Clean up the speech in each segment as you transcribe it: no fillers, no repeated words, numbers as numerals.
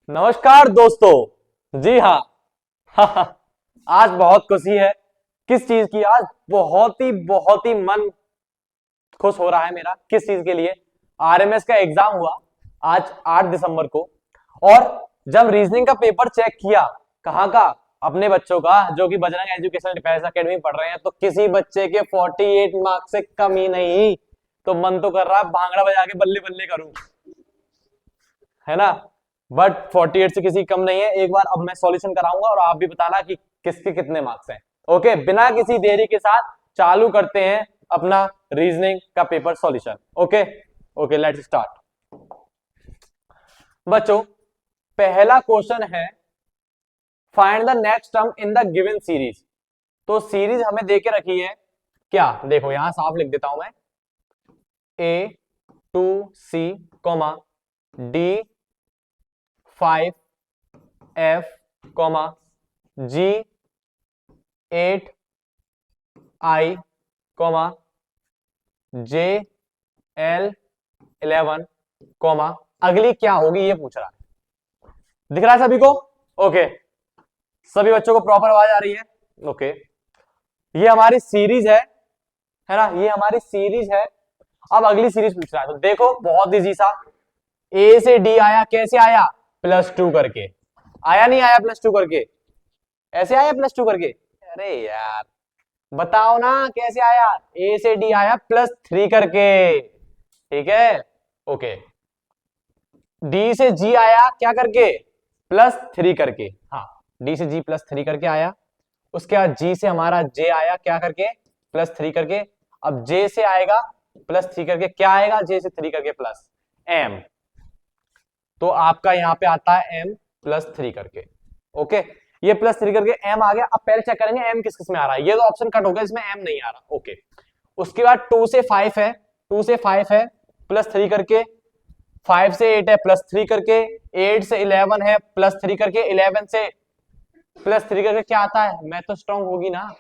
नमस्कार दोस्तों। जी हाँ। आज बहुत खुशी है। किस चीज की? आज बहुत ही मन खुश हो रहा है मेरा। किस चीज के लिए? आरएमएस का एग्जाम हुआ आज 8 दिसंबर को। और जब रीजनिंग का पेपर चेक किया, कहाँ का? अपने बच्चों का, जो कि बजरंग एजुकेशन डिफेंस अकेडमी पढ़ रहे हैं, तो किसी बच्चे के 48 मार्क्स से कम ही नहीं। तो मन तो कर रहा है भांगड़ा बजा के बल्ले बल्ले करूं, है ना। बट 48 से किसी कम नहीं है। एक बार अब मैं सॉल्यूशन कराऊंगा और आप भी बताना कि किसके कितने मार्क्स हैं। ओके, बिना किसी देरी के साथ चालू करते हैं अपना रीजनिंग का paper solution. Okay okay, let's start. बच्चों, पहला क्वेश्चन है, find the next term in the given series. तो सीरीज हमें दे के रखी है क्या? देखो यहां साफ लिख देता हूं मैं, A2C, D5F, G8I, JL11, अगली क्या होगी ये पूछ रहा है। दिख रहा है सभी को? ओके, सभी बच्चों को प्रॉपर आवाज आ रही है? ओके, ये हमारी सीरीज है ना, ये हमारी सीरीज है। अब अगली सीरीज पूछ रहा है, तो देखो बहुत इजी सा। ए से डी आया, कैसे आया? +2 करके। आया नहीं आया +2 करके? ऐसे आया +2 करके? अरे यार बताओ ना कैसे आया? ए से डी आया +3 करके। ठीक है, ओके। डी से जी आया क्या करके? +3 करके। हाँ, डी से जी +3 करके आया। उसके बाद जी से हमारा जे आया क्या करके? +3 करके। अब जे से आएगा +3 करके, क्या आएगा? जे से 3 करके प्लस एम। तो आपका यहां पे आता है m +3 करके। ओके, ये +3 करके m आ गया। अब पहले चेक करेंगे m किस किस में आ रहा है। ये तो ऑप्शन कट हो गया, इसमें m नहीं आ रहा। ओके, उसके बाद 2 से 5 है, 2 से 5 है +3 करके। 5 से 8 है +3 करके। 8 से 11 है +3 करके। 11 से +3 करके क्या आता है? मैं तो स्ट्रॉन्ग होगी ना,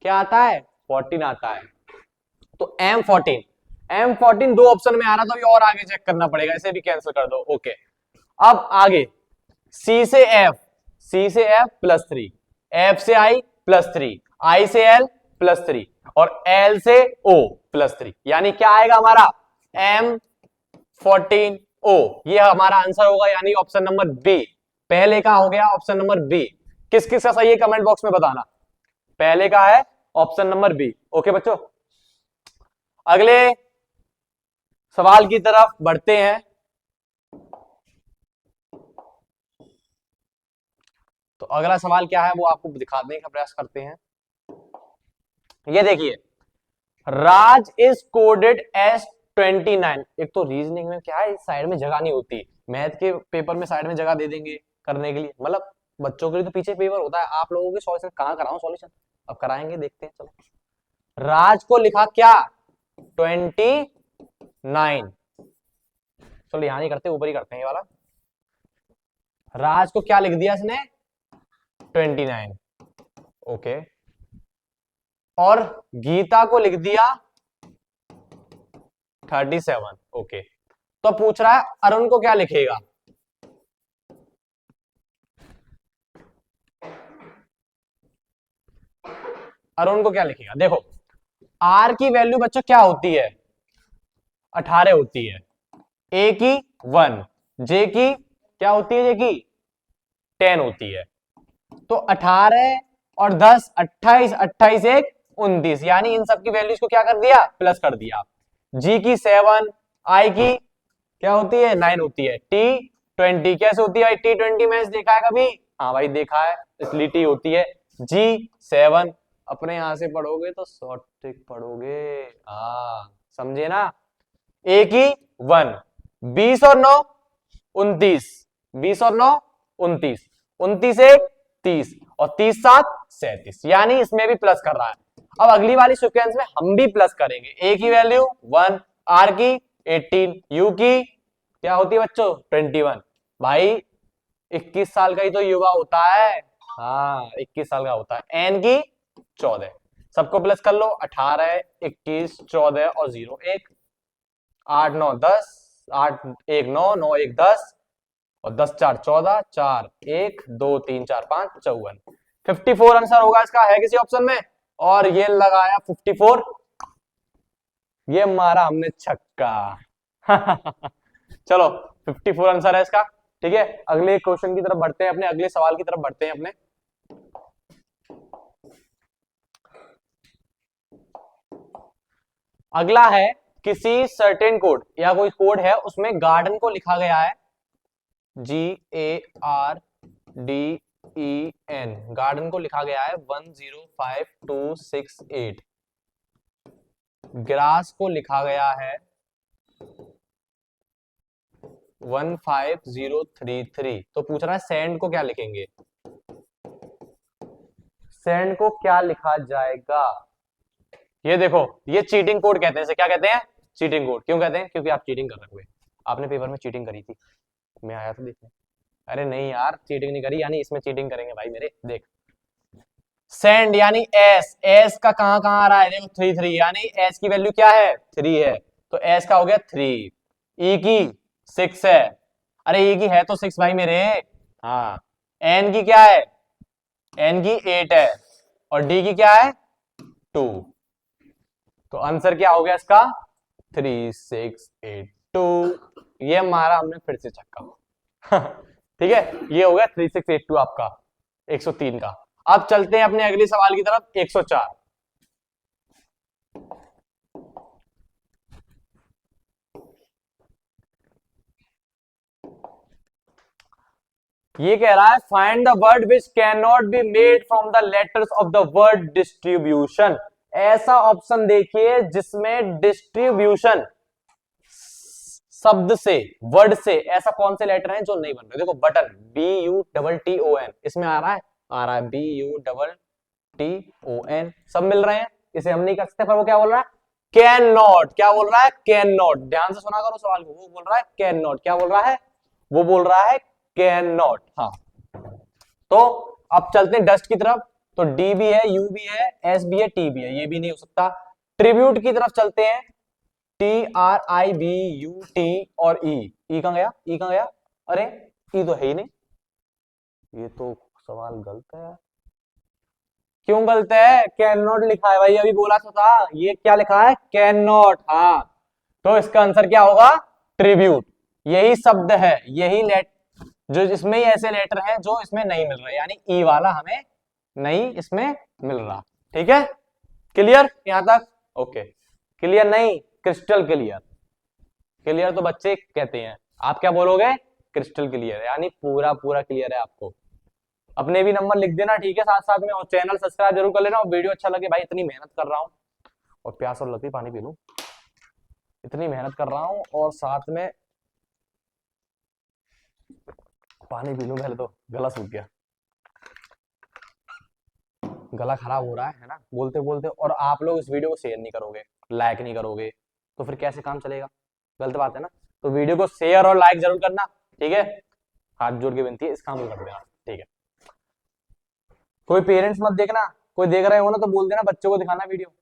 क्या आता है? 14 आता है। तो M14, M14 दो ऑप्शन में आ रहा, तो अभी और आगे चेक करना पड़ेगा, इसे भी कैंसिल कर दो। ओके, अब आगे C से F, C से F +3, F से I +3, I से L +3 और L से O +3। यानी क्या आएगा हमारा? M14O। ये हमारा आंसर होगा, यानी ऑप्शन नंबर बी। पहले का हो गया ऑप्शन नंबर बी। किस किस का सही है कमेंट बॉक्स में बताना। पहले का है ऑप्शन नंबर बी। ओके बच्चों, अगले सवाल की तरफ बढ़ते हैं। तो अगला सवाल क्या है वो आपको दिखाने का प्रयास करते हैं। ये देखिए, राज इज कोडेड एस 29। एक तो रीजनिंग में क्या है, साइड में जगह नहीं होती। मैथ के पेपर में साइड में जगह दे देंगे करने के लिए, मतलब बच्चों के लिए तो पीछे पेपर होता है। आप लोगों के सॉल्यूशन कहां कराऊं सॉल्यूशन? अब कराएंगे, देखते हैं। चलो, राज को लिखा क्या? 29। चलो यहां नहीं करते, ऊपर ही करते हैं ये वाला। राज को क्या लिख दिया इसने? 29। ओके, और गीता को लिख दिया 37। ओके, तो पूछ रहा है अरुण को क्या लिखेगा? अरुण को क्या लिखेगा? देखो, आर की वैल्यू बच्चों क्या होती है? 18 होती है। ए की 1, जे की क्या होती है? जे की 10 होती है। तो 18 और 10 28, 28 एक 29, यानी इन सब की वैल्यूज को क्या कर दिया? प्लस कर दिया। जी की 7, आई की क्या होती है? 9 होती है। T20 कैसे होती है? T20 मैच देखा है कभी? हाँ भाई देखा है, इसलिए टी होती है। G7 अपने यहां से पढ़ोगे तो शॉर्ट ट्रिक पढ़ोगे। हाँ समझे ना। ए की 1, 20 और 9 29, 20 और 9 29, 29 एक 30 और 30 7 37, यानी इसमें भी प्लस कर रहा है। अब अगली वाली सीक्वेंस में हम भी प्लस करेंगे। ए की वैल्यू 1, आर की 18, यू की क्या होती है बच्चों? 21। भाई 21 साल का ही तो युवा होता है। हाँ 21 साल का होता है। एन की 14, सबको प्लस कर लो। 18 21 14 और 0 1, 8 9 10, 8 1 9 9 1 10, और 10 4 14, 4 1 2 3 4 5 54, 54 आंसर होगा इसका, है किसी ऑप्शन में? और ये लगाया 54, ये मारा हमने छक्का। चलो 54 आंसर है इसका। ठीक है, अगले क्वेश्चन की तरफ बढ़ते हैं, अपने अगले सवाल की तरफ बढ़ते हैं अपने। अगला है, किसी सर्टेन कोड या कोई कोड है, उसमें गार्डन को लिखा गया है GARDEN, गार्डन को लिखा गया है 105268, ग्रास को लिखा गया है 15033। तो पूछ रहा है सैंड को क्या लिखेंगे, सैंड को क्या लिखा जाएगा? ये देखो, ये चीटिंग कोड कहते हैं इसे, क्या कहते हैं? Cheating code. क्यों कहते हैं? क्योंकि आप चीटिंग कर रहे हुए, आपने पेपर में चीटिंग करी थी, मैं आया था देखने। अरे नहीं यार, चीटिंग नहीं करी, यानी इसमें चीटिंग करेंगे भाई मेरे। देख, सेंड यानी एस, एस का कहां कहां आ रहा है? देखो 3 3, यानी एस की वैल्यू क्या है? 3 है, तो एस का हो गया 3। ई की 6 है, अरे ई की है तो 6 भाई मेरे। हाँ, एन की क्या है? एन की 8 है, और डी की क्या है? 2। तो आंसर क्या हो गया इसका? 3682। ये मारा हमने फिर से छक्का। ठीक है, ये हो गया 3682 आपका 103 का। अब चलते हैं अपने अगले सवाल की तरफ, 104। ये कह रहा है find the word which can not be made from the letters of the word distribution. ऐसा ऑप्शन देखिए जिसमें डिस्ट्रीब्यूशन शब्द से, वर्ड से, ऐसा कौन से लेटर हैं जो नहीं बन रहे? देखो बटन, BUTTON, इसमें आ रहा है, BUTTON, सब मिल रहे हैं, इसे हम नहीं कर सकते, पर वो क्या बोल रहा है? Can not. क्या बोल रहा है? Can not. ध्यान से सुना करो सवाल को, वो बोल रहा है कैन नॉट। क्या बोल रहा है? वो बोल रहा है कैन नॉट। हाँ, तो अब चलते हैं डस्ट की तरफ। तो डी भी है, यू भी है, एस भी है, टी भी है, ये भी नहीं हो सकता। ट्रिब्यूट की तरफ चलते हैं, TRIBUT और ई। ई कहां गया? ई कहां गया? अरे ई तो है ही नहीं, ये तो सवाल गलत है। क्यों गलत है? कैन नॉट लिखा है भाई, अभी बोला तो था। ये क्या लिखा है? Can not. हाँ, तो इसका आंसर क्या होगा? ट्रिब्यूट। यही शब्द है, यही लेट जो इसमें ही ऐसे लेटर हैं जो इसमें नहीं मिल रहे, यानी ई वाला हमें नहीं इसमें मिल रहा। ठीक है, क्लियर यहां तक? ओके, क्लियर नहीं? Crystal clear. क्लियर तो बच्चे कहते हैं, आप क्या बोलोगे? क्रिस्टल क्लियर, यानी पूरा पूरा क्लियर है आपको। अपने भी नंबर लिख देना, ठीक है, साथ साथ में, और चैनल सब्सक्राइब जरूर कर लेना, और वीडियो अच्छा लगे भाई, इतनी मेहनत कर रहा हूँ, और प्यास और लगती, पानी पी लूं, इतनी मेहनत कर रहा हूँ और साथ में पानी पी लूं पहले, तो गला सूख गया, गला खराब हो रहा है ना बोलते बोलते। और आप लोग इस वीडियो को शेयर नहीं करोगे, लाइक नहीं करोगे, तो फिर कैसे काम चलेगा? गलत बात है ना। तो वीडियो को शेयर और लाइक जरूर करना, ठीक है, हाथ जोड़ के विनती है, इस काम को कर देना, ठीक है। कोई पेरेंट्स मत देखना, कोई देख रहे हो ना तो बोल देना बच्चों को दिखाना वीडियो,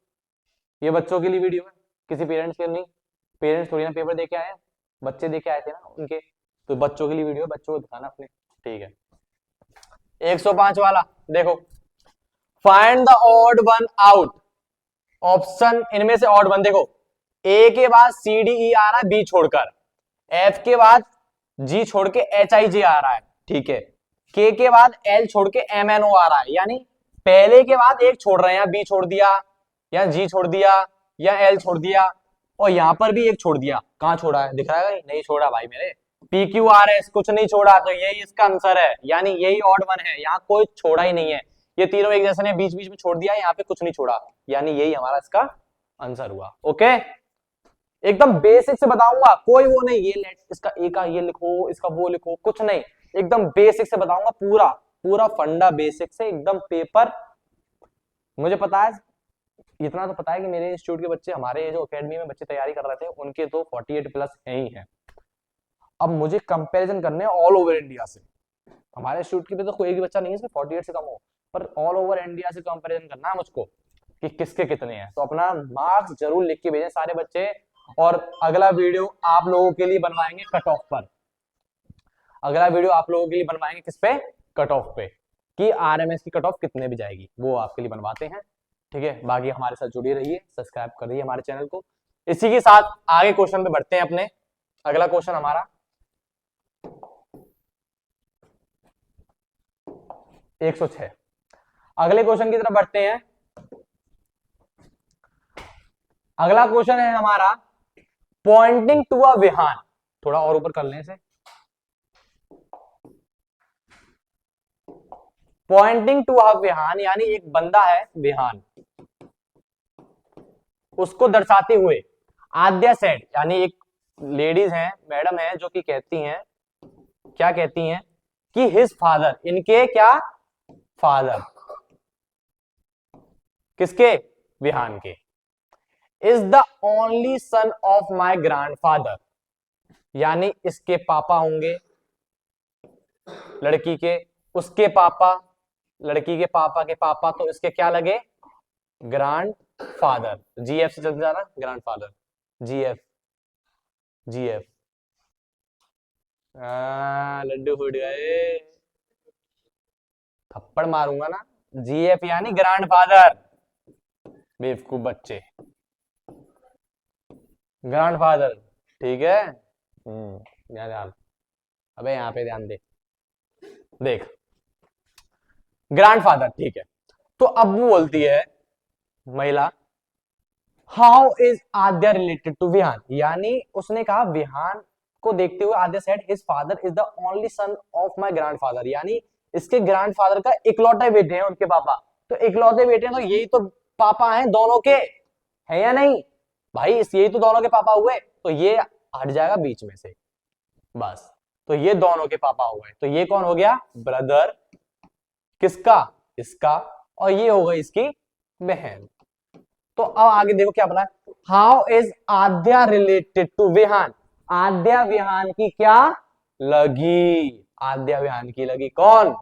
ये बच्चों के लिए वीडियो है, किसी पेरेंट्स के नहीं। पेरेंट्स थोड़ी ना पेपर दे के आए हैं, बच्चे दे के आए थे ना उनके, तो बच्चों के लिए वीडियो है, बच्चों को दिखाना अपने, ठीक है। 105 वाला देखो, find the odd one out. Option इनमें से ऑड वन देखो, ए के बाद CDE आ रहा है बी छोड़कर, एफ के बाद जी छोड़ के HIJ आ रहा है, ठीक है, के बाद एल छोड़ के MNO आ रहा है, यानी पहले के बाद एक छोड़ रहे हैं, बी छोड़ दिया या जी छोड़ दिया या एल छोड़ दिया, और यहां पर भी एक छोड़ दिया। कहां छोड़ा है? दिख रहा है? नहीं छोड़ा भाई मेरे, PQRS कुछ नहीं छोड़ा, तो यही इसका आंसर है, यानी यही ऑड वन है, यहाँ कोई छोड़ा ही नहीं है, ये तीनों एक जैसे ने बीच बीच में छोड़ दिया, यहाँ पे कुछ नहीं छोड़ा, यानी यही हमारा इसका आंसर हुआ। ओके, एकदम बेसिक से बताऊंगा, कोई वो नहीं, ये लेट इसका ए का ये लिखो, इसका वो लिखो, कुछ नहीं, एकदम बेसिक से बताऊंगा, पूरा पूरा फंडा बेसिक से एकदम पेपर। मुझे पता है, इतना तो पता है कि मेरे इंस्टीट्यूट के बच्चे, हमारे जो एकेडमी में बच्चे तैयारी कर रहे थे, उनके तो 48 प्लस है ही है। अब मुझे कंपैरिजन करने ऑल ओवर इंडिया से, हमारे इंस्टीट्यूट के भी तो कोई एक बच्चा नहीं है 48 से कम हो, पर ऑल ओवर इंडिया से कंपैरिजन करना है मुझको कि किसके कितने हैं। तो अपना मार्क्स जरूर लिख के भेजें सारे बच्चे, और अगला वीडियो आप लोगों के लिए बनवाएंगे कट ऑफ पर। अगला वीडियो आप लोगों के लिए बनवाएंगे किस पे, कट ऑफ पे, कि आरएमएस की कट ऑफ कितने भी जाएगी, वो आपके लिए बनवाते हैं। ठीक है, बाकी हमारे साथ जुड़े रहिए, सब्सक्राइब करिए हमारे चैनल को। इसी के साथ आगे क्वेश्चन पे बढ़ते हैं अपने। अगला क्वेश्चन हमारा 106। अगले क्वेश्चन की तरफ बढ़ते हैं। अगला क्वेश्चन है हमारा पॉइंटिंग टू अ विहान। थोड़ा और ऊपर कर लें इसे। पॉइंटिंग टू अ विहान यानी एक बंदा है विहान, उसको दर्शाते हुए आद्या सेड यानी एक लेडीज हैं, मैडम हैं, जो कि कहती हैं, क्या कहती हैं कि हिज फादर, इनके क्या फादर, किसके, विहान के, is the only son of my grandfather, यानी इसके पापा होंगे लड़की के, उसके पापा, लड़की के पापा के पापा, तो इसके क्या लगे, ग्रैंड फादर। जीएफ से चल जाना, ग्रैंड फादर, जीएफ, जीएफ। लड्डू फूट गए, थप्पड़ मारूंगा ना। जीएफ यानी ग्रैंड फादर, बेवकूफ बच्चे, ग्रैंड फादर। ठीक है, ध्यान, अबे यहाँ पे ध्यान दे, देख, ग्रैंडफादर। ठीक है, तो अब वो बोलती है महिला, how is Aadya related to Vihaan, यानी उसने कहा विहान को देखते हुए Aadya said his father is the only son of my grandfather, यानी इसके ग्रैंडफादर का इकलौते बेटे हैं उनके पापा, तो इकलौते बेटे हैं तो यही तो पापा हैं दोनों के, है या नहीं भाई, यही तो दोनों के पापा हुए, तो ये हट जाएगा बीच में से, बस, तो ये दोनों के पापा हो गए, तो ये कौन हो गया, ब्रदर, किसका, इसका, और ये हो गई इसकी बहन। तो अब आगे देखो क्या बना, how is Aadya related to Vihaan, Aadya Vihaan की क्या लगी, आद्या विहान की लगी कौन,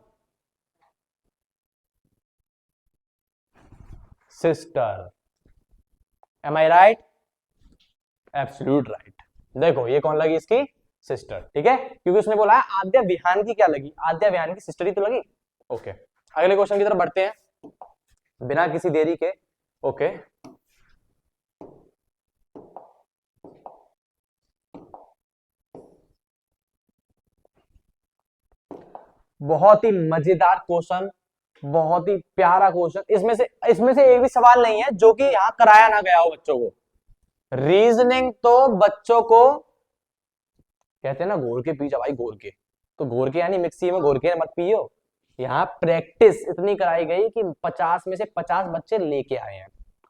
sister. Am I right, absolute right. देखो ये कौन लगी, इसकी सिस्टर। ठीक है, क्योंकि उसने बोला है आद्या विहान की क्या लगी, आद्या विहान की सिस्टर ही तो लगी। ओके, अगले क्वेश्चन की तरफ बढ़ते हैं बिना किसी देरी के। ओके, बहुत ही मजेदार क्वेश्चन, बहुत ही प्यारा क्वेश्चन, इसमें से एक भी सवाल नहीं है जो कि यहां कराया ना गया हो बच्चों को। रीजनिंग तो बच्चों को कहते हैं ना घोर के पी जा भाई, घोर के, तो घोर के यानी मिक्सी में घोर के मत पियो, यहाँ प्रैक्टिस इतनी कराई गई कि 50 में से 50 बच्चे लेके आए हैं।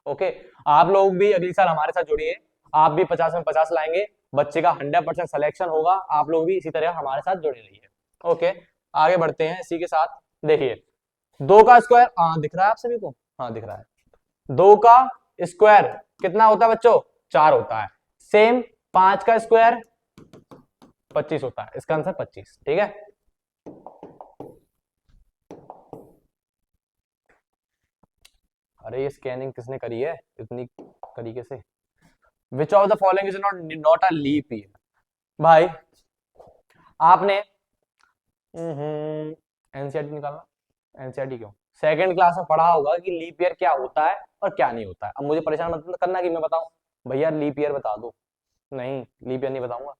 ओके, आप लोग भी अगली साल हमारे साथ जुड़िए, आप भी 50 में 50 लाएंगे, बच्चे का 100% सिलेक्शन होगा, आप लोग भी इसी तरह हमारे साथ जुड़े रहिए। ओके, आगे बढ़ते हैं इसी के साथ। देखिए 2 का स्क्वायर, हाँ दिख रहा है आप सभी को, हाँ दिख रहा है, 2 का स्क्वायर कितना होता है बच्चों, 4 होता है। सेम 5 का स्क्वायर 25 होता है, इसका आंसर 25। ठीक है, अरे ये स्कैनिंग किसने करी है इतनी तरीके से, which of the following is not a leap year, भाई आपने एनसीईआरटी निकालना, एनसीईआरटी क्यों, सेकंड क्लास में पढ़ा होगा कि लीप ईयर क्या होता है और क्या नहीं होता है। अब मुझे परेशान मत करना कि मैं बताऊं भैया लीप ईयर बता दो, नहीं लीप ईयर नहीं बताऊंगा,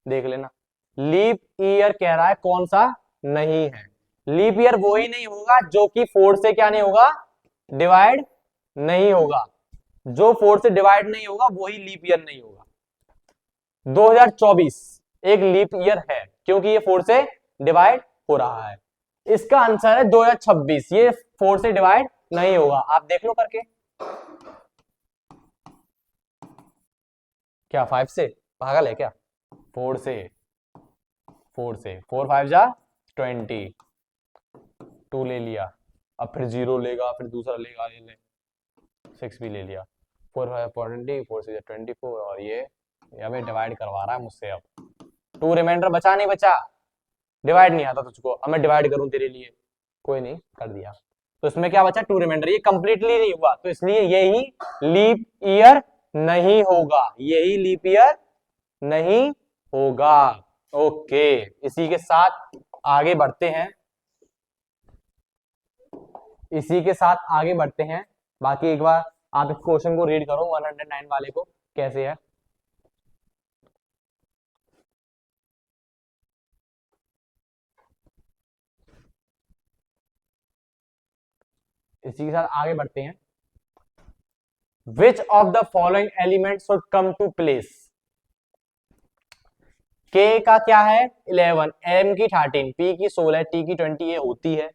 देख लेना। लीप ईयर कह रहा है कौन सा नहीं है, लीप ईयर वो ही नहीं होगा जो कि 4 से क्या नहीं होगा, डिवाइड नहीं होगा, जो 4 से डिवाइड नहीं होगा वही लीप ईयर नहीं होगा। 2024 एक लीप ईयर है क्योंकि ये 4 से डिवाइड हो रहा है, इसका आंसर है 2026, ये 4 से डिवाइड नहीं होगा, आप देख लो करके। क्या 5 से, पागल है क्या, 4 से, 4 5 जा 20, 2 ले लिया, अब फिर 0 लेगा, फिर दूसरा लेगा, ये ले 6 भी ले लिया, 4 5 20, 4 से 24, और ये हमें डिवाइड करवा रहा है मुझसे। अब 2 रिमाइंडर बचा नहीं बचा, डिवाइड नहीं आता तुझको, अब मैं डिवाइड करूं तेरे लिए, कोई नहीं कर दिया, तो इसमें क्या बचा 2 रिमाइंडर, ये कंप्लीटली नहीं हुआ, तो इसलिए यही लीप ईयर नहीं होगा, यही लीप ईयर नहीं होगा। ओके, इसी के साथ आगे बढ़ते हैं, इसी के साथ आगे बढ़ते हैं। बाकी एक बार आप इस क्वेश्चन को रीड करो 109 वाले को, कैसे है। इसी के साथ आगे बढ़ते हैं। Which of the following element should come to place. के का क्या है 11, एम की 13, पी की 16, टी की 20 ये होती है।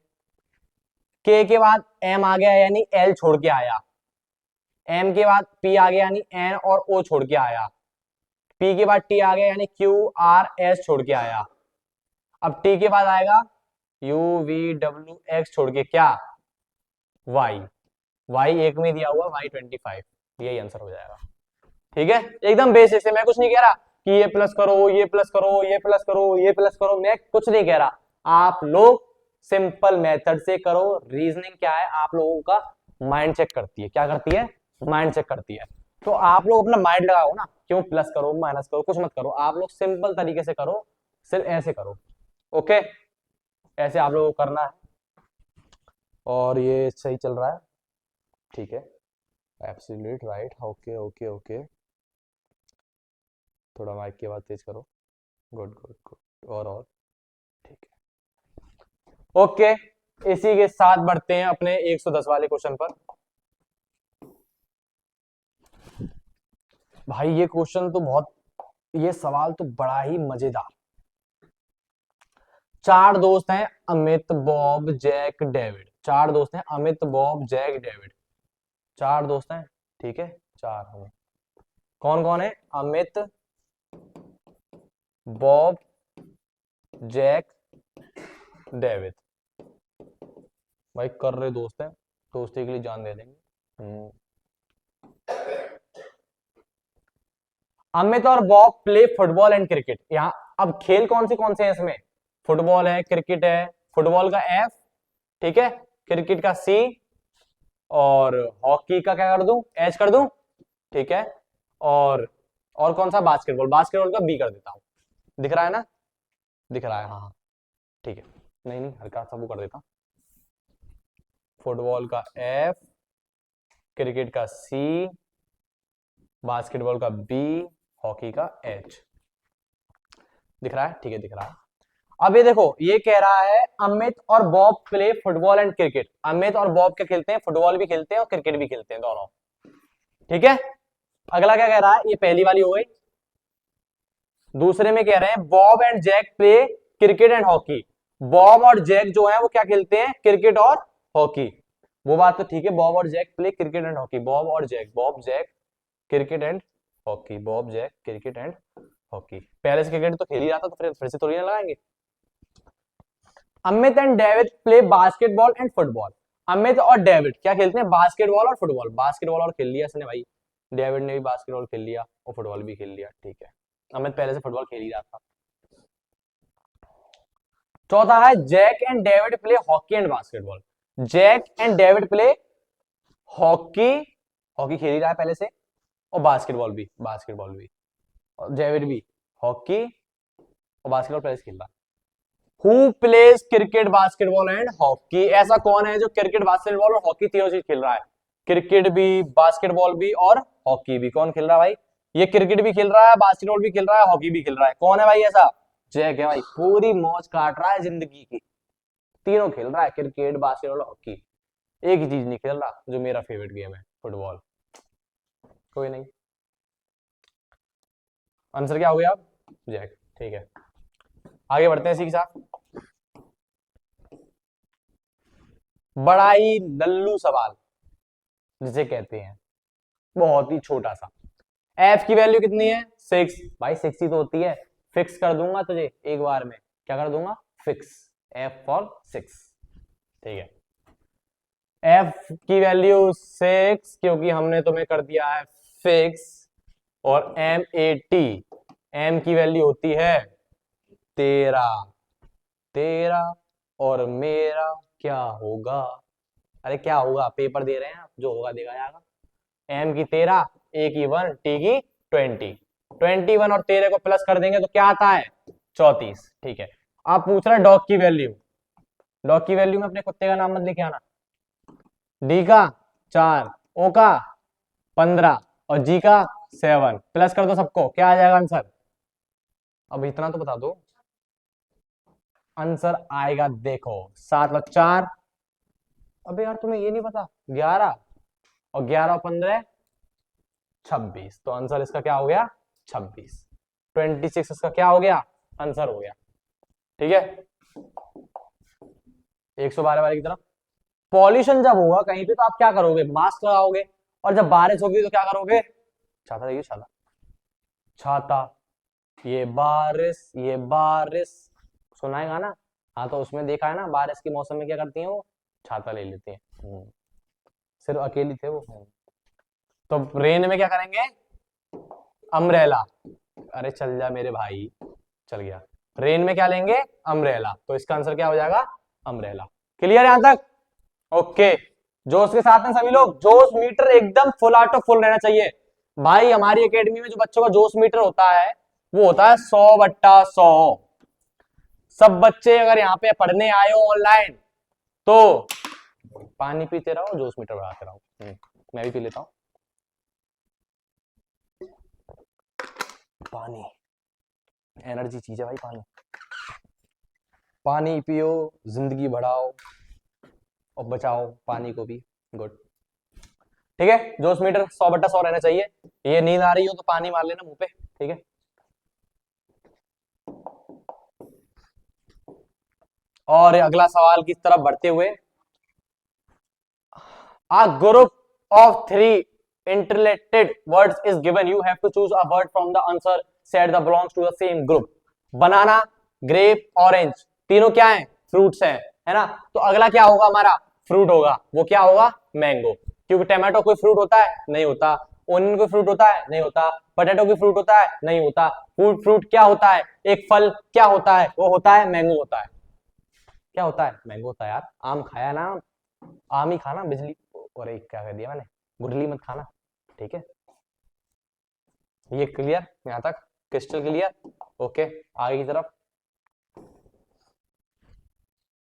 के बाद एम आ गया यानी एल छोड़ के आया, एम के बाद पी आ गया यानी एन और ओ छोड़ के आया, पी के बाद टी आ गया यानी क्यू आर एस छोड़ के आया। अब टी के बाद आएगा यू वी डब्ल्यू एक्स छोड़ के क्या, वाई। वाई एक में दिया हुआ वाई 25, यही आंसर हो जाएगा। ठीक है, एकदम बेसिक से, मैं कुछ नहीं कह रहा कि ये प्लस करो, ये प्लस करो, ये प्लस करो, ये प्लस करो, मैं कुछ नहीं कह रहा। आप लोग सिंपल मेथड से करो। रीजनिंग क्या है, आप लोगों का माइंड चेक करती है। क्या करती है, माइंड चेक करती है। तो आप लोग अपना माइंड लगाओ ना, क्यों प्लस करो माइनस करो, कुछ मत करो, आप लोग सिंपल तरीके से करो, सिर्फ ऐसे करो। ओके, ऐसे आप लोगों को करना है और ये सही चल रहा है। ठीक है, absolute right. Okay okay okay, थोड़ा माइक की आवाज तेज करो। गुड गुड गुड, और ठीक है। ओके, इसी के साथ बढ़ते हैं अपने 110 वाले क्वेश्चन पर। भाई ये क्वेश्चन तो बहुत, ये सवाल तो बड़ा ही मजेदार। चार दोस्त हैं, अमित बॉब जैक डेविड। चार दोस्त हैं, अमित बॉब जैक डेविड, चार दोस्त हैं। ठीक है, चार हमें कौन कौन है, अमित बॉब जैक डेविड। भाई कर रहे दोस्त हैं, दोस्ती के लिए जान दे देंगे। अमित और Bob play football and cricket. यहाँ अब खेल कौन से हैं इसमें, फुटबॉल है, क्रिकेट है। फुटबॉल का एफ, ठीक है, क्रिकेट का सी, और हॉकी का क्या कर दूं, एच कर दूं। ठीक है, और कौन सा, बास्केटबॉल, बास्केटबॉल का बी कर देता हूं। दिख रहा है ना, दिख रहा है, हाँ हाँ ठीक है। नहीं नहीं, हल्का सा वो कर देता, फुटबॉल का एफ, क्रिकेट का सी, बास्केटबॉल का बी, हॉकी का एच। दिख रहा है, ठीक है दिख रहा है। अब ये देखो, ये कह रहा है अमित और Bob play football and cricket. Amit और बॉब क्या खेलते हैं, फुटबॉल भी खेलते हैं और क्रिकेट भी खेलते हैं दोनों। ठीक है, अगला क्या कह रहा है, ये पहली वाली हो गई। दूसरे में कह रहे हैं Bob and Jack play cricket and hockey. Bob और जैक जो है वो क्या खेलते हैं, क्रिकेट और हॉकी। वो बात तो ठीक है, बॉब और Jack play cricket and hockey, Bob और Jack, Bob Jack cricket and hockey, Bob Jack cricket and hockey. पहले से क्रिकेट तो खेल ही रहा था, तो फिर से थोड़ी ना लगाएंगे। Amit and David play basketball and football. Amit और डेविड क्या खेलते हैं, बास्केटबॉल और फुटबॉल। बास्केटबॉल और खेल लिया इसने भाई, डेविड ने भी बास्केटबॉल खेल लिया और फुटबॉल भी खेल लिया। ठीक है, अमित पहले से फुटबॉल खेल ही रहा था। चौथा है Jack and David play hockey and basketball. Jack and David play hockey, hockey खेल ही रहा है पहले से, और बास्केटबॉल भी, बास्केटबॉल भी, और डेविड भी हॉकी और बास्केटबॉल पहले से खेल रहा है। Who plays cricket basketball and hockey. ऐसा कौन है जो क्रिकेट बास्केटबॉल और हॉकी तीनों चीज खेल रहा है, क्रिकेट भी, बास्केटबॉल भी और हॉकी भी। कौन खेल रहा है भाई, ये क्रिकेट भी खेल रहा है, बास्केटबॉल भी खेल रहा है, हॉकी भी खेल रहा है। कौन है भाई ऐसा, जैक है भाई, पूरी मौज काट रहा है जिंदगी की, तीनों खेल रहा है, क्रिकेट बास्केटबॉल हॉकी। एक ही चीज नहीं खेल रहा जो मेरा फेवरेट गेम है, फुटबॉल। कोई नहीं, आंसर क्या हो गया अब, जैक। ठीक है, आगे बढ़ते हैं इसी के साथ। बड़ा ही लल्लू सवाल जिसे कहते हैं, बहुत ही छोटा सा। एफ की वैल्यू कितनी है, 6। भाई 6 ही तो होती है, फिक्स कर दूंगा तुझे एक बार में, क्या कर दूंगा, फिक्स, एफ फॉर 6। ठीक है, एफ की वैल्यू 6 क्योंकि हमने तुम्हें कर दिया है फिक्स। और एम ए टी, एम की वैल्यू होती है 13। 13 और मेरा क्या होगा, अरे क्या होगा, पेपर दे रहे हैं आप, जो होगा देखा जाएगा। एम की 13, ए की 1, टी की 20। 21 और 13 को प्लस कर देंगे तो क्या आता है, 34। ठीक है, आप पूछ रहे डॉग की वैल्यू। डॉग की वैल्यू में अपने कुत्ते का नाम मत लिखे आना। डी का 4, ओ का 15 और जी का 7। प्लस कर दो सबको, क्या आ जाएगा आंसर? अब इतना तो बता दो, आंसर आएगा देखो 7 + 4। अबे यार तुम्हें ये नहीं पता, 11 और 11 और 15 26। तो आंसर इसका क्या हो गया? 26। 26 इसका क्या हो गया? आंसर हो गया। ठीक है, 112 वाले की तरफ। पॉल्यूशन जब होगा कहीं पे तो आप क्या करोगे? मास्क लगाओगे। और जब बारिश होगी तो क्या करोगे? छाता देखिए, छाता, छाता। ये बारिश, ये बारिश सुना है गाना? हाँ, तो उसमें देखा है ना, बारिश के मौसम में क्या करती हैं वो? छाता ले लेती हैं। सिर्फ अकेली थे वो। तो रेन में क्या करेंगे? अम्ब्रेला। अरे चल जा मेरे भाई, चल गया। रेन में क्या लेंगे? अम्ब्रेला। तो इसका आंसर क्या हो जाएगा? अम्ब्रेला। क्लियर यहां तक? ओके, जोश के साथ में सभी लोग, जोश मीटर एकदम फुल ऑटो फुल रहना चाहिए भाई। हमारी एकेडमी में जो बच्चों का जोश मीटर होता है वो होता है 100/100। सब बच्चे अगर यहाँ पे पढ़ने आए हो ऑनलाइन तो पानी पीते रहो, जोश मीटर बढ़ाते रहो। मैं भी पी लेता हूँ पानी, एनर्जी चीज है भाई पानी। पानी पियो, जिंदगी बढ़ाओ और बचाओ पानी को भी। गुड। ठीक है, जोश मीटर 100/100 रहना चाहिए। ये नींद आ रही हो तो पानी मार लेना मुंह पे। ठीक है, और अगला सवाल की तरफ बढ़ते हुए, a group of 3 interrelated words is given. You have to choose a word from the answer set that belongs to the same group. Banana, grape, orange, तीनों क्या हैं? फ्रूट्स हैं, है ना? तो अगला क्या होगा हमारा? फ्रूट होगा। वो क्या होगा? मैंगो। क्योंकि टमाटो कोई फ्रूट होता है? नहीं होता। ओनियन कोई फ्रूट होता है? नहीं होता। पोटैटो कोई फ्रूट होता है? नहीं होता। फ्रूट क्या होता है? एक फल क्या होता है? वो होता है मैंगो होता है। क्या होता है? मैंगो होता है यार। आम खाया ना, आम ही खाना। बिजली, और एक क्या कह दिया मैंने? गुठली मत खाना। ठीक है, ये क्लियर यहां तक? Crystal clear? ओके, आगे की तरफ।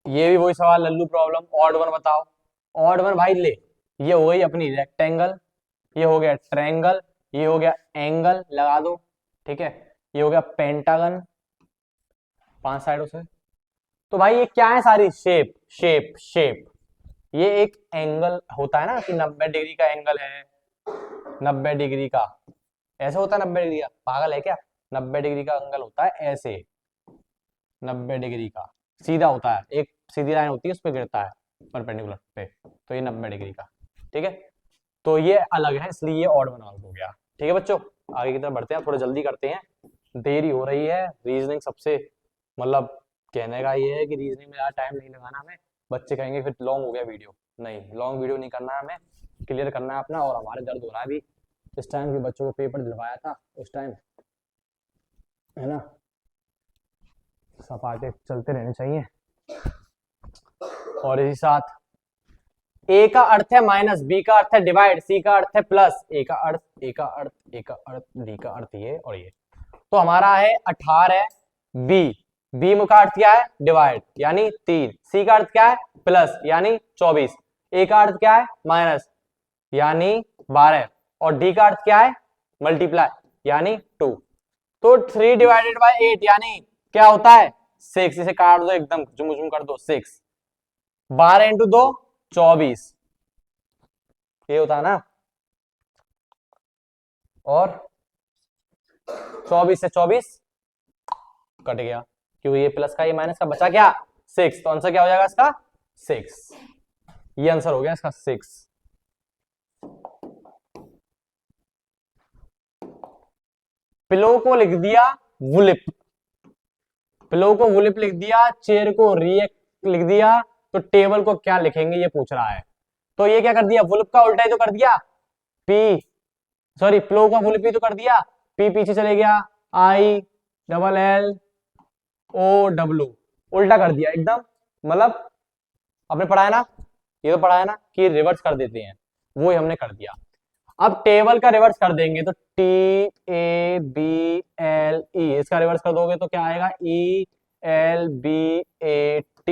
ये भी वही सवाल, लल्लू प्रॉब्लम। ऑड वन बताओ। ऑड वन भाई ले, ये हो गई अपनी रेक्टेंगल, ये हो गया ट्रायंगल, ये हो गया एंगल, लगा दो। ठीक है, ये हो गया पेंटागन, 5 साइडों से। तो भाई ये क्या है? सारी शेप शेप शेप। ये एक एंगल होता है ना कि 90 डिग्री का एंगल है, 90 डिग्री का ऐसे होता है। 90 डिग्री का पागल है क्या? 90 डिग्री का एंगल होता है ऐसे, 90 डिग्री का सीधा होता है, एक सीधी लाइन होती है उस पर गिरता है परपेंडिकुलर पे। तो ये 90 डिग्री का। ठीक है, तो ये अलग है, इसलिए ये ऑड वन आउट हो गया। ठीक है बच्चों, आगे की तरफ बढ़ते हैं, थोड़ा जल्दी करते हैं, देरी हो रही है। रीजनिंग सबसे, मतलब कहने का ये है कि रीजनिंग में ज्यादा टाइम नहीं लगाना हमें। बच्चे कहेंगे फिर लॉन्ग हो गया वीडियो। नहीं, लॉन्ग वीडियो नहीं करना है हमें, क्लियर करना है अपना। और हमारे दर्द हो रहा है अभी, इस टाइम के बच्चों को पेपर दिलवाया था उस टाइम, है ना? सपाटे चलते रहने चाहिए। और इसी साथ ए का अर्थ है माइनस, बी का अर्थ है डिवाइड, सी का अर्थ है प्लस, ए का अर्थ, ए का अर्थ, ए का अर्थ, डी का अर्थ ये और ये। तो हमारा है 18 है बी। बी का अर्थ क्या है? डिवाइड यानी 3। सी का अर्थ क्या है? प्लस यानी 24। ए का अर्थ क्या है? माइनस यानी 12। और डी का अर्थ क्या है? मल्टीप्लाई यानी 2। तो 3/8 यानी क्या होता है? 6। इसे काट दो एकदम, जुम कर दो। 6 12 × 2 24, ये होता है ना। और 24 से 24 कट गया, क्योंकि ये प्लस का ये माइनस का बचा क्या? 6। तो आंसर क्या हो जाएगा इसका? 6। ये आंसर हो गया इसका 6। पिलो को लिख दिया वुलिप, पिलो को वुलिप लिख दिया, चेयर को रिएक्ट लिख दिया, तो टेबल को क्या लिखेंगे ये पूछ रहा है। तो ये क्या कर दिया? वुलिप का उल्टा ही तो कर दिया। पी, सॉरी, पिलो का वुलिप ही तो कर दिया। पी पीछे चले गया, ILLO, उल्टा कर दिया एकदम। मतलब आपने पढ़ा है ना, ये तो पढ़ा है ना कि रिवर्स कर देते हैं, वो ही हमने कर दिया। अब टेबल का रिवर्स कर देंगे तो TABLE, इसका रिवर्स कर दोगे तो क्या आएगा, ELBAT।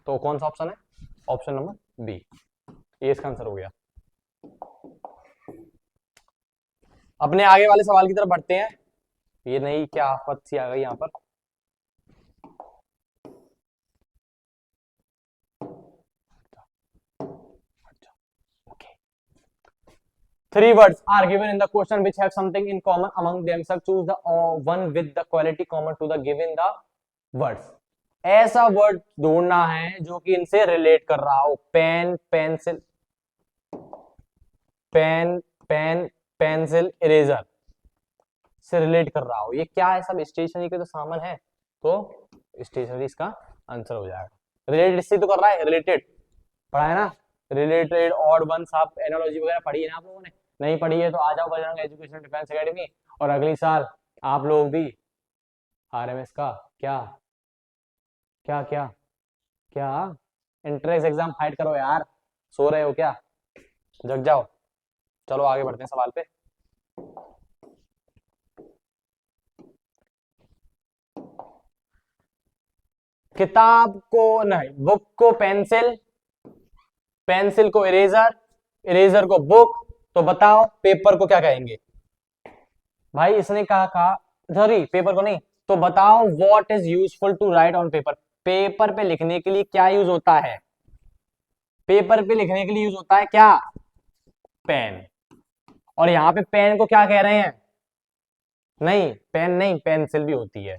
तो कौन सा ऑप्शन है, ऑप्शन नंबर बी, ये इसका आंसर हो गया। अपने आगे वाले सवाल की तरफ बढ़ते हैं। ये नहीं, क्या आफत सी आ गई यहाँ पर। Three words are given in the question which have something in common among themselves. Choose the one with the quality common to the given the words. ऐसा वर्ड ढूंढना है जो कि इनसे रिलेट कर रहा हो। Pen, pencil, pen, pen, pencil, eraser से रिलेट कर रहा हो। ये क्या है, सब स्टेशनरी के तो सामान है, तो स्टेशनरी इसका आंसर हो जाएगा। रिलेटेड से तो कर रहा है, रिलेटेड पढ़ा है ना, रिलेटेड, ऑड वंस, आप एनालॉजी वगैरह पढ़ी है ना आप लोगों ने, नहीं पढ़ी है तो आ जाओ बजरंग एजुकेशन डिफेंस एकेडमी, और अगली साल आप लोग भी आरएमएस का क्या क्या क्या क्या एंट्रेंस एग्जाम फाइट करो यार। सो रहे हो क्या, जग जाओ। चलो आगे बढ़ते हैं सवाल पे। किताब को नहीं, बुक को पेंसिल, पेंसिल को इरेजर, इरेजर को बुक, तो बताओ पेपर को क्या कहेंगे। भाई इसने कहा सॉरी पेपर को नहीं, तो बताओ what is useful to write on paper. Paper पे लिखने के लिए क्या यूज होता है, पेपर पे लिखने के लिए यूज होता है क्या, पेन। और यहां पे पेन को क्या कह रहे हैं, नहीं पेन नहीं, पेंसिल भी होती है,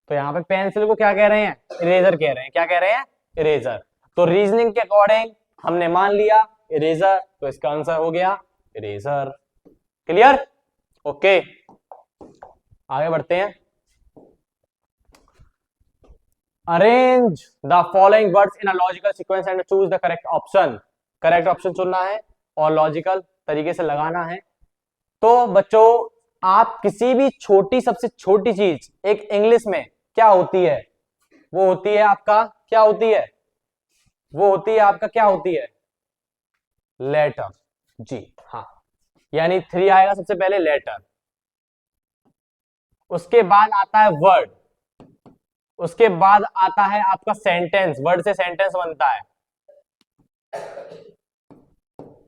तो यहाँ पे पेंसिल को क्या कह रहे हैं, इरेजर कह रहे हैं। क्या कह रहे हैं, इरेजर। तो रीजनिंग के अकॉर्डिंग हमने मान लिया इरेजर, तो इसका आंसर हो गया इरेजर। क्लियर, ओके आगे बढ़ते हैं। Arrange the following words in a logical sequence and choose the correct option. Correct option चुनना है और लॉजिकल तरीके से लगाना है। तो बच्चों आप किसी भी छोटी, सबसे छोटी चीज एक इंग्लिश में क्या होती है, वो होती है आपका क्या होती है, वो होती है आपका क्या होती है, लेटर। जी हाँ, यानी 3 आएगा सबसे पहले लेटर, उसके बाद आता है वर्ड, उसके बाद आता है आपका सेंटेंस, वर्ड से सेंटेंस बनता है,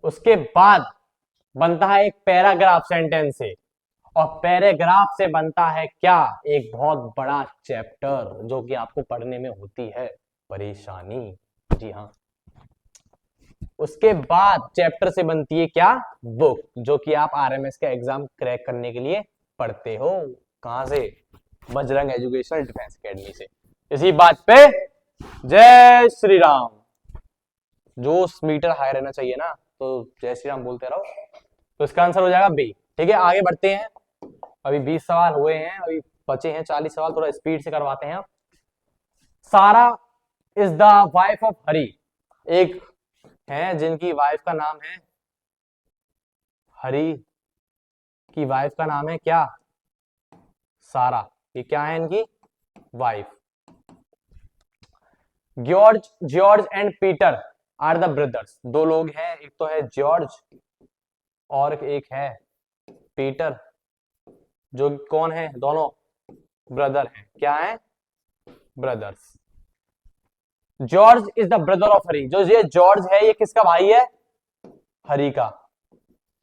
उसके बाद बनता है एक पैराग्राफ सेंटेंस से, और पैराग्राफ से बनता है क्या, एक बहुत बड़ा चैप्टर, जो कि आपको पढ़ने में होती है परेशानी। जी हाँ, उसके बाद चैप्टर से बनती है क्या, बुक, जो कि आप आरएमएस का एग्जाम क्रैक करने के लिए पढ़ते हो। कहां से, बजरंग एजुकेशनल डिफेंस एकेडमी से। इसी बात पे जय श्री राम। जोश मीटर हाई रहना चाहिए ना, तो जय श्री राम बोलते रहो। तो इसका आंसर हो जाएगा बी। ठीक है आगे बढ़ते हैं, अभी 20 सवाल हुए हैं, अभी बचे हैं 40 सवाल, थोड़ा स्पीड से करवाते हैं। सारा इज द वाइफ ऑफ हरी, एक है जिनकी वाइफ का नाम है हरी, की वाइफ का नाम है क्या, सारा। ये क्या है इनकी wife. George, George and Peter are the brothers, दो लोग हैं, एक तो है जॉर्ज और एक है पीटर, जो कौन है, दोनों ब्रदर हैं। क्या है, brothers. George is the brother of Hari, जो ये जॉर्ज है ये किसका भाई है, हरी का,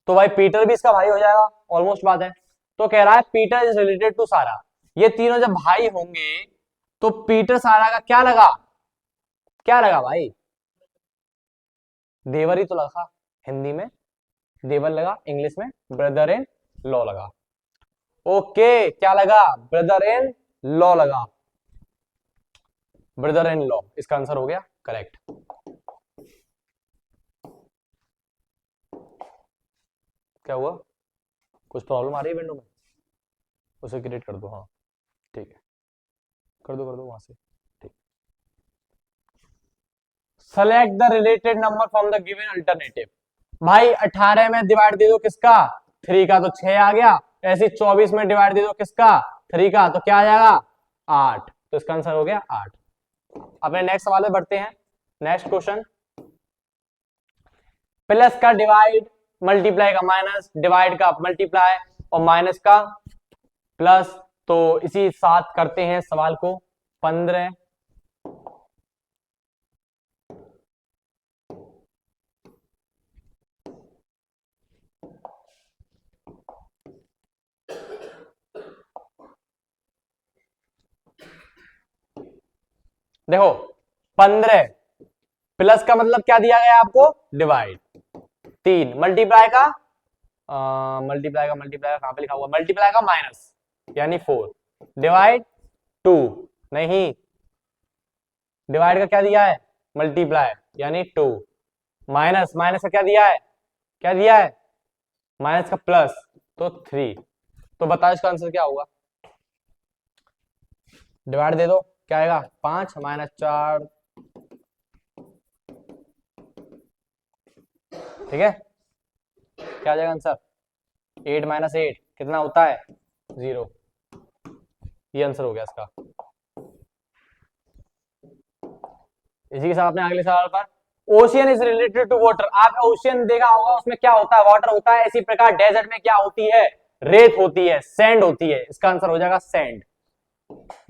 तो भाई पीटर भी इसका भाई हो जाएगा, ऑलमोस्ट बात है। तो कह रहा है पीटर इज रिलेटेड टू सारा, ये तीनों जब भाई होंगे तो पीटर सारा का क्या लगा, क्या लगा भाई, देवर ही तो लगा, हिंदी में देवर लगा, इंग्लिश में ब्रदर इन लॉ लगा। ओके क्या लगा, ब्रदर इन लॉ लगा, ब्रदर इन लॉ, इसका आंसर हो गया करेक्ट। क्या हुआ, कुछ प्रॉब्लम आ रही है विंडो में, उसे क्रिएट कर दो। हाँ ठीक है, कर दो वहां से। ठीक, select the related number from the given alternative. भाई 18 में डिवाइड दे दो किसका, 3 का, तो 6 आ गया। ऐसे 24 में डिवाइड दे दो किसका, 3 का, तो क्या आ जाएगा 8, तो इसका आंसर हो गया 8। अपने नेक्स्ट सवाल में बढ़ते हैं। नेक्स्ट क्वेश्चन, प्लस का डिवाइड, मल्टीप्लाई का माइनस, डिवाइड का मल्टीप्लाई और माइनस का प्लस। तो इसी साथ करते हैं सवाल को। 15 देखो 15 प्लस का मतलब क्या दिया गया आपको, डिवाइड। 3 मल्टीप्लाई का कहां पे लिखा हुआ, मल्टीप्लाई का माइनस यानी 4 डिवाइड 2, नहीं डिवाइड का क्या दिया है, मल्टीप्लाई यानी 2 माइनस, माइनस का क्या दिया है, क्या दिया है माइनस का प्लस तो 3। तो बताओ इसका आंसर क्या होगा, डिवाइड दे दो क्या आएगा 5 माइनस 4, ठीक है क्या आ जाएगा आंसर 8 माइनस 8 कितना होता है 0। ये आंसर हो गया इसका। इसी के साथ अपने अगले सवाल पर, ocean is related to water. आप ओशियन देखा होगा, उसमें क्या होता है, वाटर होता है। इसी प्रकार डेजर्ट में क्या होती है, रेत होती है, सैंड होती है। इसका आंसर हो जाएगा सैंड।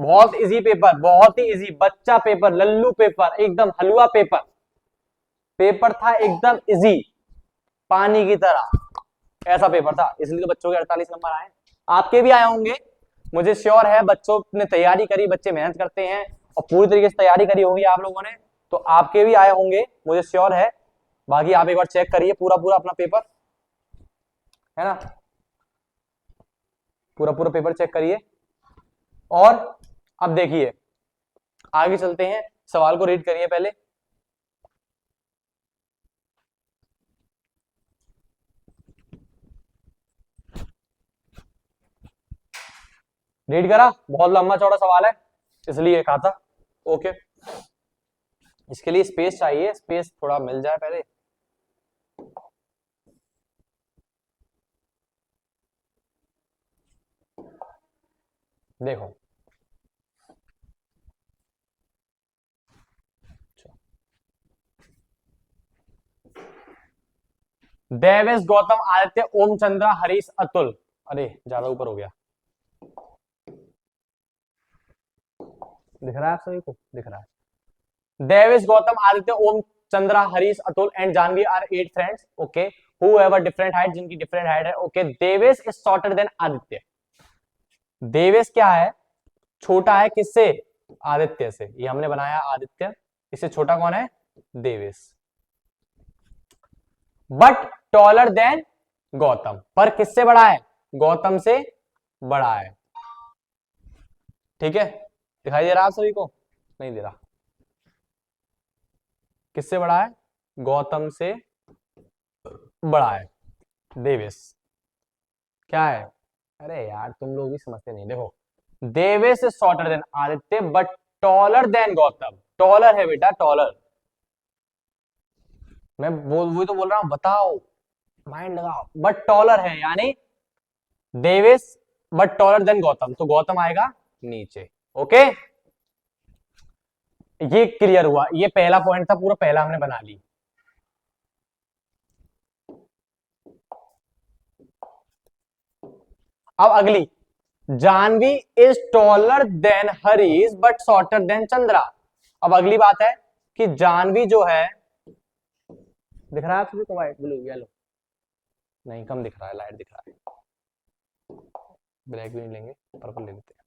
बहुत इजी पेपर, बहुत ही इजी बच्चा पेपर, लल्लू पेपर, एकदम हलवा पेपर, पेपर था एकदम इजी, पानी की तरह ऐसा पेपर था। इसलिए तो बच्चों के 48 नंबर आए, आपके भी आए होंगे मुझे श्योर है। बच्चों ने तैयारी करी, बच्चे मेहनत करते हैं और पूरी तरीके से तैयारी करी होगी आप लोगों ने, तो आपके भी आए होंगे मुझे श्योर है। बाकी आप एक बार चेक करिए पूरा पूरा अपना पेपर, है ना, पूरा पूरा पेपर चेक करिए। और अब देखिए आगे चलते हैं, सवाल को रीड करिए पहले। रीड करा, बहुत लंबा चौड़ा सवाल है इसलिए कहा था। ओके, इसके लिए स्पेस चाहिए, स्पेस थोड़ा मिल जाए पहले। देखो देवेश, गौतम, आदित्य, ओम, चंद्रा, हरीश, अतुल। अरे ज्यादा ऊपर हो गया, दिख रहा है आप सभी को, दिख रहा है। Devesh, Gautam, Aditya, Om, Chandra, Harish, Atul and Janvi are 8 friends. Okay, who have a different height, जिनकी डिफरेंट हाइट है। Okay, Devesh is shorter than Aditya. Devesh क्या है, छोटा है किससे, आदित्य से। ये हमने बनाया आदित्य, इससे छोटा कौन है, Devesh. But taller then Gautam, पर किससे बड़ा है, गौतम से बड़ा है। ठीक है, दिखाई दे रहा आप सभी को, नहीं दे रहा, किससे बड़ा है, गौतम से बड़ा है देवेश। क्या है, अरे यार तुम लोग भी समझते नहीं। देखो Devesh is shorter than Aditya but taller then Gautam. Taller है बेटा, टॉलर। मैं बोल वही तो बोल रहा हूं, बताओ माइंड लगाओ। बट टॉलर है यानी Devesh, but taller then Gautam, तो गौतम आएगा नीचे। ओके, ये क्लियर हुआ, ये पहला पॉइंट था, पूरा पहला हमने बना ली। अब अगली, Janvi is taller than Harish but shorter than Chandra. अब अगली बात है कि जानवी जो है, दिख रहा है आप सभी को, व्हाइट ब्लू येलो, नहीं कम दिख रहा है, लाइट दिख रहा है, ब्लैक भी नहीं लेंगे, पर्पल ले लेते हैं।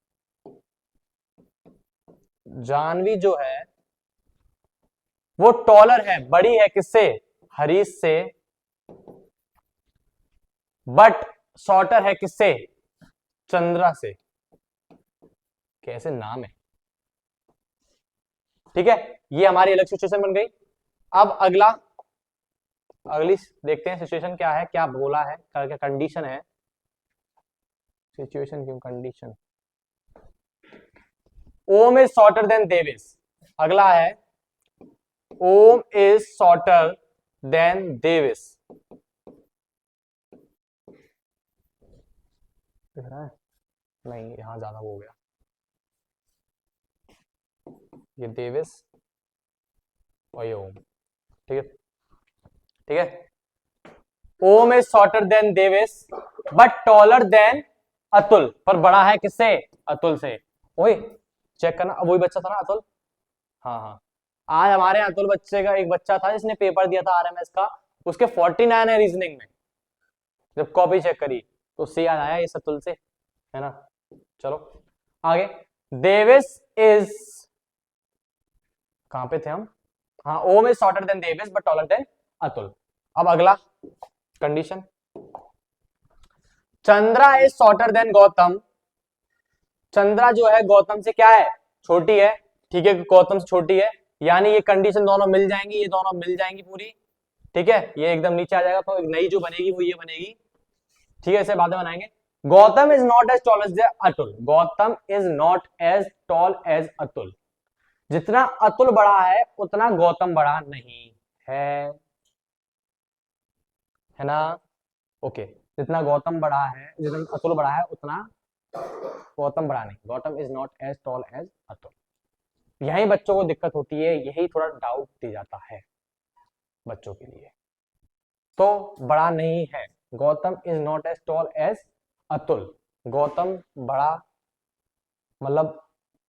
जानवी जो है वो टॉलर है, बड़ी है किससे, हरीश से, बट शॉर्टर है किससे, चंद्रा से। कैसे नाम है, ठीक है, ये हमारी अलग सिचुएशन बन गई। अब अगला, अगली देखते हैं सिचुएशन क्या है, क्या बोला है, क्या कंडीशन है, सिचुएशन क्यों condition. Om is shorter than Devesh. अगला है Om is shorter than Devesh, दिख रहा है, नहीं यहां ज्यादा हो गया, ये देवेश और ये ओम, ठीक है, ठीक है। Om is shorter than Devesh but taller than Atul, पर बड़ा है किससे? अतुल से। ओए चेक करना, वही बच्चा था ना अतुल? हाँ हाँ, आज हमारे यहाँ अतुल बच्चे का एक बच्चा था जिसने पेपर दिया था आरएमएस का, उसके 49 है रीजनिंग में। जब कॉपी चेक करी तो उससे याद आया इस अतुल से, है ना। चलो आगे, देवेश इज, कहां पे थे हम? हाँ, Om is shorter than Devesh but taller than Atul. अब अगला condition, Chandra is shorter than Gautam. Chandra जो है गौतम से क्या है? छोटी है, ठीक है, गौतम से छोटी है, यानी ये कंडीशन दोनों मिल जाएंगी, ये दोनों मिल जाएंगी पूरी, ठीक है, ये एकदम नीचे आ जाएगा, तो एक नई जो बनेगी वो ये बनेगी, ठीक है, इसे बाद में बनाएंगे। Gautam is not as tall as Atul, Gautam is not as tall as Atul, जितना अतुल बड़ा है उतना गौतम बड़ा नहीं है ना। ओके, जितना गौतम बड़ा है, जितना अतुल बड़ा है उतना गौतम बड़ा नहीं, Gautam is not as tall as Atul. यही बच्चों को दिक्कत होती है, यही थोड़ा डाउट दे जाता है बच्चों के लिए। तो बड़ा नहीं है, Gautam is not as tall as Atul, Gautam बड़ा, मतलब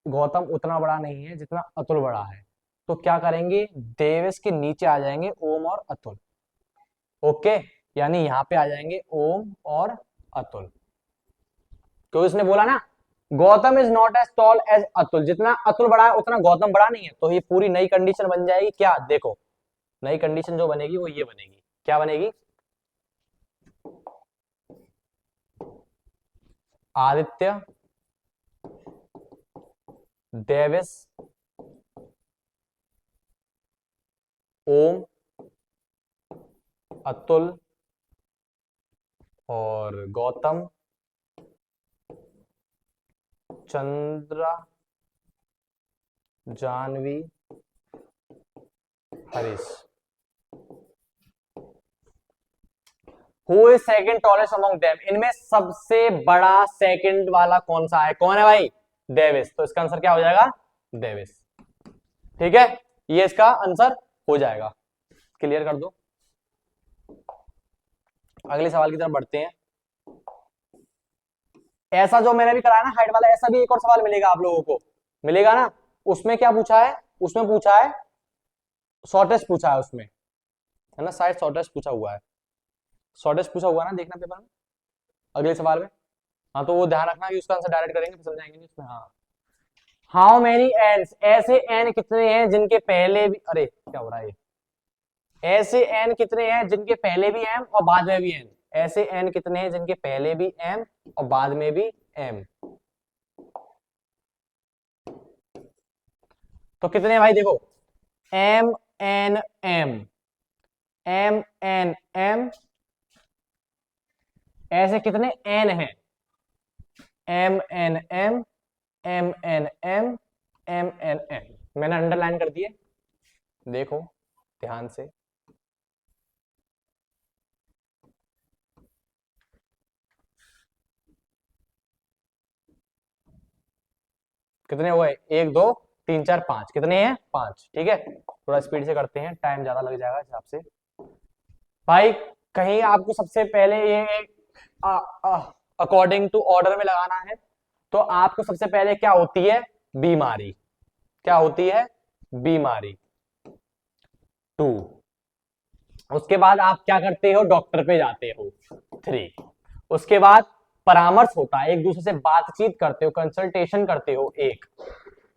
गौतम उतना बड़ा नहीं है जितना अतुल बड़ा है। तो क्या करेंगे, देवेश के नीचे आ जाएंगे ओम और अतुल। ओके, यानी यहां पे आ जाएंगे ओम और अतुल, क्योंकि उसने बोला ना Gautam is not as tall as Atul, जितना अतुल बड़ा है उतना गौतम बड़ा नहीं है, तो ये पूरी नई कंडीशन बन जाएगी। क्या देखो, नई कंडीशन जो बनेगी वो ये बनेगी, क्या बनेगी? आदित्य, देवेश, ओम, अतुल और Gautam, Chandra, Janvi, Harish. Who is second tallest among them, इनमें सबसे बड़ा सेकंड वाला कौन सा है? कौन है भाई? देवेश, तो इसका आंसर क्या हो जाएगा? देवेश, ठीक है, ये इसका आंसर हो जाएगा। क्लियर कर दो, अगले सवाल की तरफ बढ़ते हैं। ऐसा जो मैंने भी कराया ना हाइट वाला, ऐसा भी एक और सवाल मिलेगा आप लोगों को, मिलेगा ना। उसमें क्या पूछा है? उसमें पूछा है शॉर्टेस्ट, पूछा है उसमें, है ना, शायद शॉर्टेस्ट पूछा हुआ है, शॉर्टेस्ट पूछा हुआ है ना, देखना पेपर में अगले सवाल में। हाँ, तो वो ध्यान रखना कि उसका आंसर डायरेक्ट करेंगे फिर समझाएंगे नहीं उसमें। हाँ, हाउ मेनी एन्स, ऐसे एन कितने हैं जिनके पहले भी, अरे क्या हो रहा है, ऐसे एन कितने हैं जिनके पहले भी एम और बाद में भी एन, ऐसे एन कितने हैं जिनके पहले भी एम और बाद में भी एम। तो कितने हैं भाई? देखो, M N M, M N M, ऐसे कितने एन हैं? M N M, M N M, M N M, मैंने अंडरलाइन कर दिए, देखो ध्यान से। कितने हुए? एक दो तीन चार पांच, कितने हैं? पांच, ठीक है, थोड़ा स्पीड से करते हैं, टाइम ज्यादा लग जाएगा हिसाब से। भाई कहीं आपको सबसे पहले ये अकॉर्डिंग टू ऑर्डर में लगाना है, तो आपको सबसे पहले क्या होती है? बीमारी, क्या होती है? बीमारी, टू। उसके बाद आप क्या करते हो? डॉक्टर पे जाते हो, थ्री। उसके बाद परामर्श होता है, एक दूसरे से बातचीत करते हो, कंसल्टेशन करते हो, एक।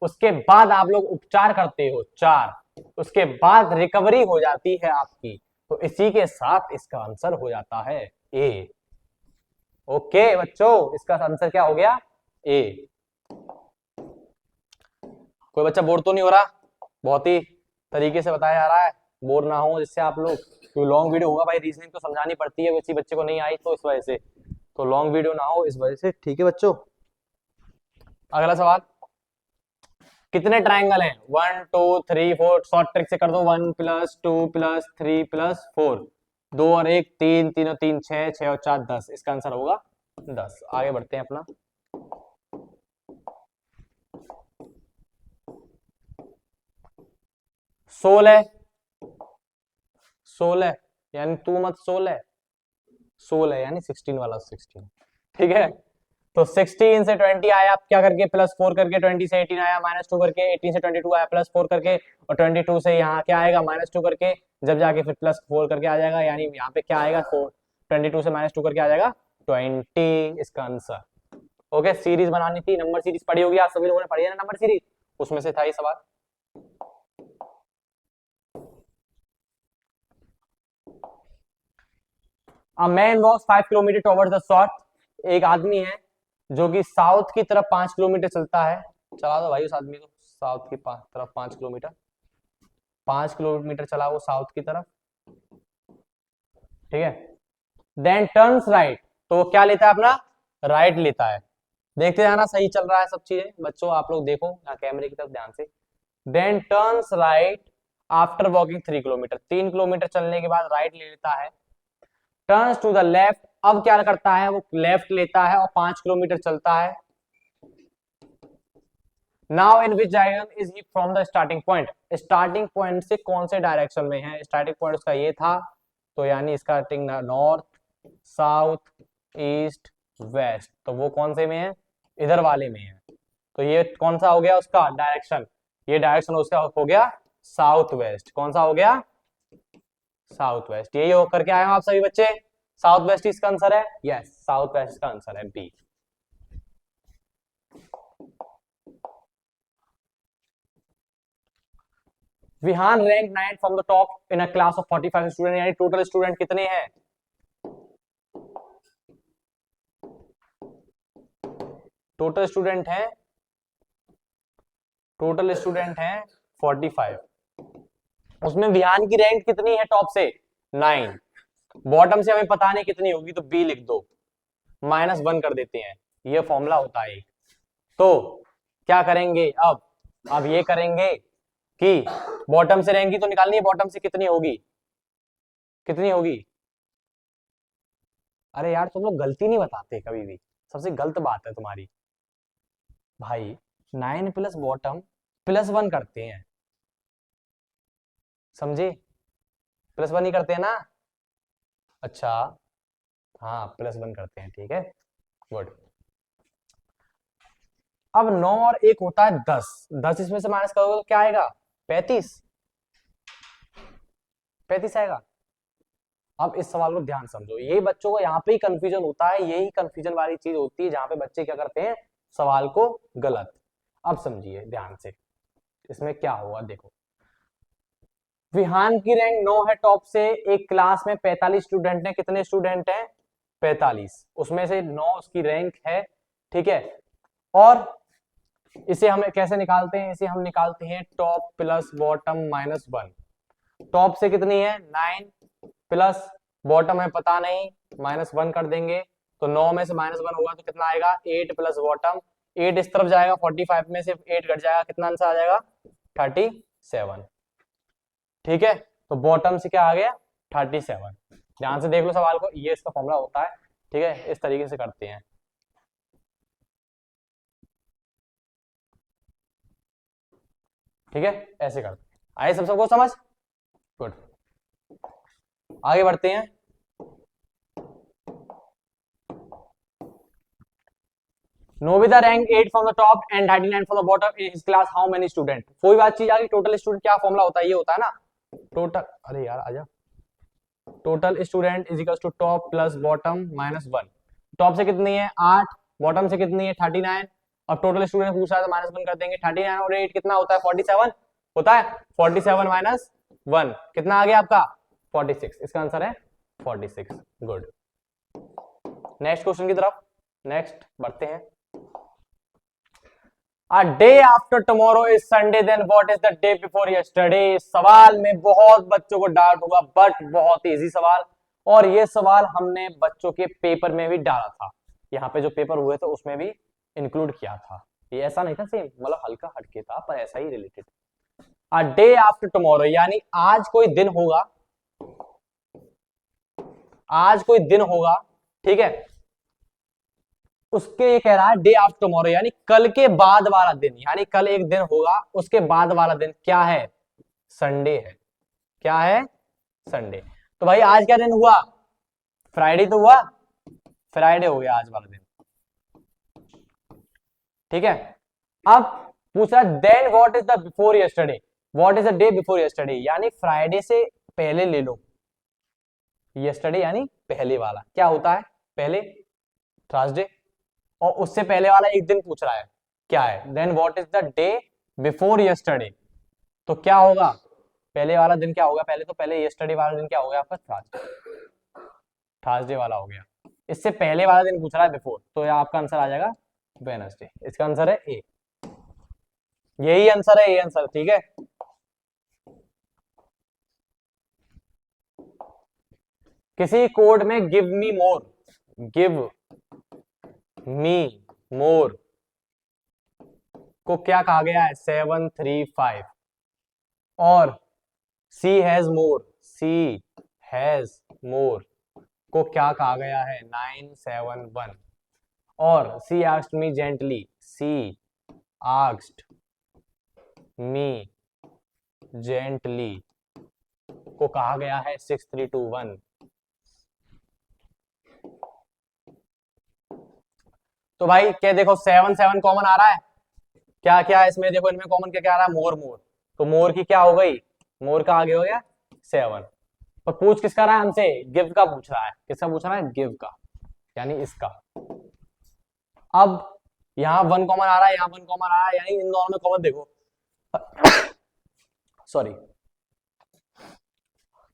उसके बाद आप लोग उपचार करते हो, चार। उसके बाद रिकवरी हो जाती है आपकी, तो इसी के साथ इसका आंसर हो जाता है ए। ओके बच्चों, इसका आंसर क्या हो गया? ए। कोई बच्चा बोर तो नहीं हो रहा? बहुत ही तरीके से बताया जा रहा है, बोर ना हो जिससे आप लोग, क्योंकि लॉन्ग वीडियो होगा भाई, रीजनिंग तो समझानी पड़ती है, किसी बच्चे को नहीं आई तो इस वजह से, तो लॉन्ग वीडियो ना हो इस वजह से, ठीक है बच्चों। अगला सवाल, कितने ट्राइंगल हैं? 1 2 3 4, शॉर्ट ट्रिक से कर दो, 1 + 2 + 3 + 4, 2 और 1 3, 3 और 3 6, 6 और 4 10, इसका आंसर होगा 10। आगे बढ़ते हैं अपना, 16, 16 यानी 2 मत 16, 16 यानी 16 वाला 16, ठीक है। तो 16 से 20 आया क्या करके +4 करके, 20 से 18 आया -2 करके, 18 से 22 आया +4 करके, और 22 से यहाँ क्या आएगा -2 करके, जब जाके फिर +4 करके आ जाएगा, यानी यहाँ पे क्या आएगा 4, 22 से -2 करके आ जाएगा 20, इसका आंसर। ओके, सीरीज बनानी थी, नंबर सीरीज पढ़ी होगी आप सभी लोगों ने, पढ़ी है ना नंबर सीरीज, उसमें से था ये सवाल। A man walks 5 kilometre towards the south, एक आदमी है जो कि साउथ की तरफ 5 किलोमीटर चलता है, चला दो भाई उस आदमी को साउथ की तरफ 5 किलोमीटर, 5 किलोमीटर चला वो साउथ की तरफ, ठीक है। देन टर्न्स राइट, तो वो क्या लेता है अपना, राइट लेता है। देखते जाना सही चल रहा है सब चीजें बच्चों, आप लोग देखो यहाँ कैमरे की तरफ ध्यान से। Then turns right after walking 3 kilometre, 3 kilometre चलने के बाद राइट ले लेता है। टर्न्स टू द लेफ्ट, अब क्या करता है वो लेफ्ट लेता है और 5 किलोमीटर चलता है। Now in which direction is he from the starting point, starting point से कौन से डायरेक्शन में है, स्टार्टिंग पॉइंट उसका ये था, तो यानी starting north, south, east, west, तो वो कौन से में है, इधर वाले में है। तो ये कौन सा हो गया उसका डायरेक्शन, ये डायरेक्शन उसका हो गया साउथ वेस्ट। कौन सा हो गया, साउथ वेस्ट। यही होकर के आए हो आप सभी बच्चे, साउथ वेस्ट इसका आंसर है, यस साउथ वेस्ट का आंसर है B. Vihan rank 9 from the top in a class of 45 student, यानी टोटल स्टूडेंट कितने हैं, टोटल स्टूडेंट हैं, टोटल स्टूडेंट हैं 45, उसमें विहान की रैंक कितनी है टॉप से 9, बॉटम से हमें पता नहीं कितनी होगी, तो बी लिख दो, -1 कर देते हैं, ये फॉर्मूला होता है। तो क्या करेंगे अब ये करेंगे कि बॉटम से रैंक तो निकालनी है, बॉटम से कितनी होगी, कितनी होगी, अरे यार तुम लोग गलती नहीं बताते कभी भी, सबसे गलत बात है तुम्हारी भाई। 9 प्लस बॉटम +1 करते हैं, समझे, +1 ही करते हैं ना, अच्छा हाँ +1 करते हैं, ठीक है गुड। अब 9 और 1 होता है 10, 10 इसमें से माइनस करोगे तो क्या आएगा 35, 35 आएगा। अब इस सवाल को ध्यान समझो, ये बच्चों को यहाँ पे ही कंफ्यूजन होता है, यही कंफ्यूजन वाली चीज होती है जहां पे बच्चे क्या करते हैं सवाल को गलत। अब समझिए ध्यान से, इसमें क्या होगा देखो, विहान की रैंक 9 है टॉप से, एक क्लास में 45 स्टूडेंट हैं, कितने स्टूडेंट हैं 45, उसमें से 9 उसकी रैंक है, ठीक है। और इसे हम कैसे निकालते हैं, इसे हम निकालते हैं टॉप प्लस बॉटम -1, टॉप से कितनी है 9 प्लस बॉटम है पता नहीं, -1 कर देंगे, तो 9 में से -1 होगा तो कितना आएगा 8 प्लस बॉटम, 8 इस तरफ जाएगा, 45 में से 8 घट जाएगा, कितना आंसर आ जाएगा 37, ठीक है। तो बॉटम से क्या आ गया 37, ध्यान से देख लो सवाल को, ये इसका फॉर्मूला होता है, ठीक है, इस तरीके से करते हैं, ठीक है ऐसे करते हैं, आए सबको समझ, गुड। आगे बढ़ते हैं, Nobita rank 8 from the top and 39 from the bottom in his class, how many student, कोई बात चीज आ गई, टोटल स्टूडेंट क्या फॉर्मूला होता है, ये होता है ना टोटल, अरे यार आजा, total student is equal to top plus bottom -1, top से कितनी है 8, बॉटम से कितनी है 39, और टोटल स्टूडेंट पूछा है तो -1 कर देंगे, 39 और 8 कितना होता है 47 होता है, 47 -1 कितना आ गया आपका 46, इसका आंसर है 46, गुड। नेक्स्ट क्वेश्चन की तरफ, नेक्स्ट बढ़ते हैं। A day after tomorrow is Sunday, then what is the day before yesterday? सवाल में बहुत बच्चों को डाउट होगा, बट बहुत इजी सवाल, और ये सवाल हमने बच्चों के पेपर में भी डाला था, यहाँ पे जो पेपर हुए थे उसमें भी इंक्लूड किया था, ये ऐसा नहीं था सेम, मतलब हल्का हटके था पर ऐसा ही related. A day after tomorrow यानी आज कोई दिन होगा, आज कोई दिन होगा, ठीक है, उसके ये कह रहा है डे आफ्टर टुमारो यानी कल के बाद वाला दिन, यानी कल एक दिन होगा उसके बाद वाला दिन क्या है संडे है, क्या है संडे। तो भाई आज क्या दिन हुआ फ्राइडे तो हुआ, फ्राइडे हो गया आज वाला दिन, ठीक है। अब पूछ रहा है then what is the before yesterday, what is the day before yesterday, यानी फ्राइडे से पहले ले लो, यस्टरडे यानी पहले वाला क्या होता है, पहले थर्सडे, और उससे पहले वाला एक दिन पूछ रहा है क्या है, then what is the day before yesterday, तो क्या होगा पहले वाला दिन, क्या होगा पहले, तो पहले यस्टरडे वाला दिन क्या हो गया आपका, थर्सडे, थर्सडे वाला हो गया। इससे पहले वाला दिन पूछ रहा है बिफोर, तो यह आपका आंसर आ जाएगा वेडनेसडे, इसका आंसर है ए, यही आंसर है, ए आंसर, ठीक है। किसी कोड में गिव मी मोर, गिव मी मोर को क्या कहा गया है, 735, और सी has more, C has more को क्या कहा गया है, 971, और सी आस्क्ड मी जेंटली, सी आस्क्ड मी जेंटली को कहा गया है 6321। तो भाई क्या देखो 7 कॉमन आ रहा है, क्या क्या है इसमें, देखो इनमें कॉमन क्या क्या आ रहा है, मोर मोर, तो मोर की क्या हो गई, मोर का आगे हो गया 7, और पूछ किसका रहा है हमसे, गिव का पूछ रहा है, किसका पूछ रहा है, गिव का, यानी इसका। अब यहाँ 1 कॉमन आ रहा है, यहाँ 1 कॉमन आ रहा है, यानी इन दोनों में कॉमन देखो सॉरी,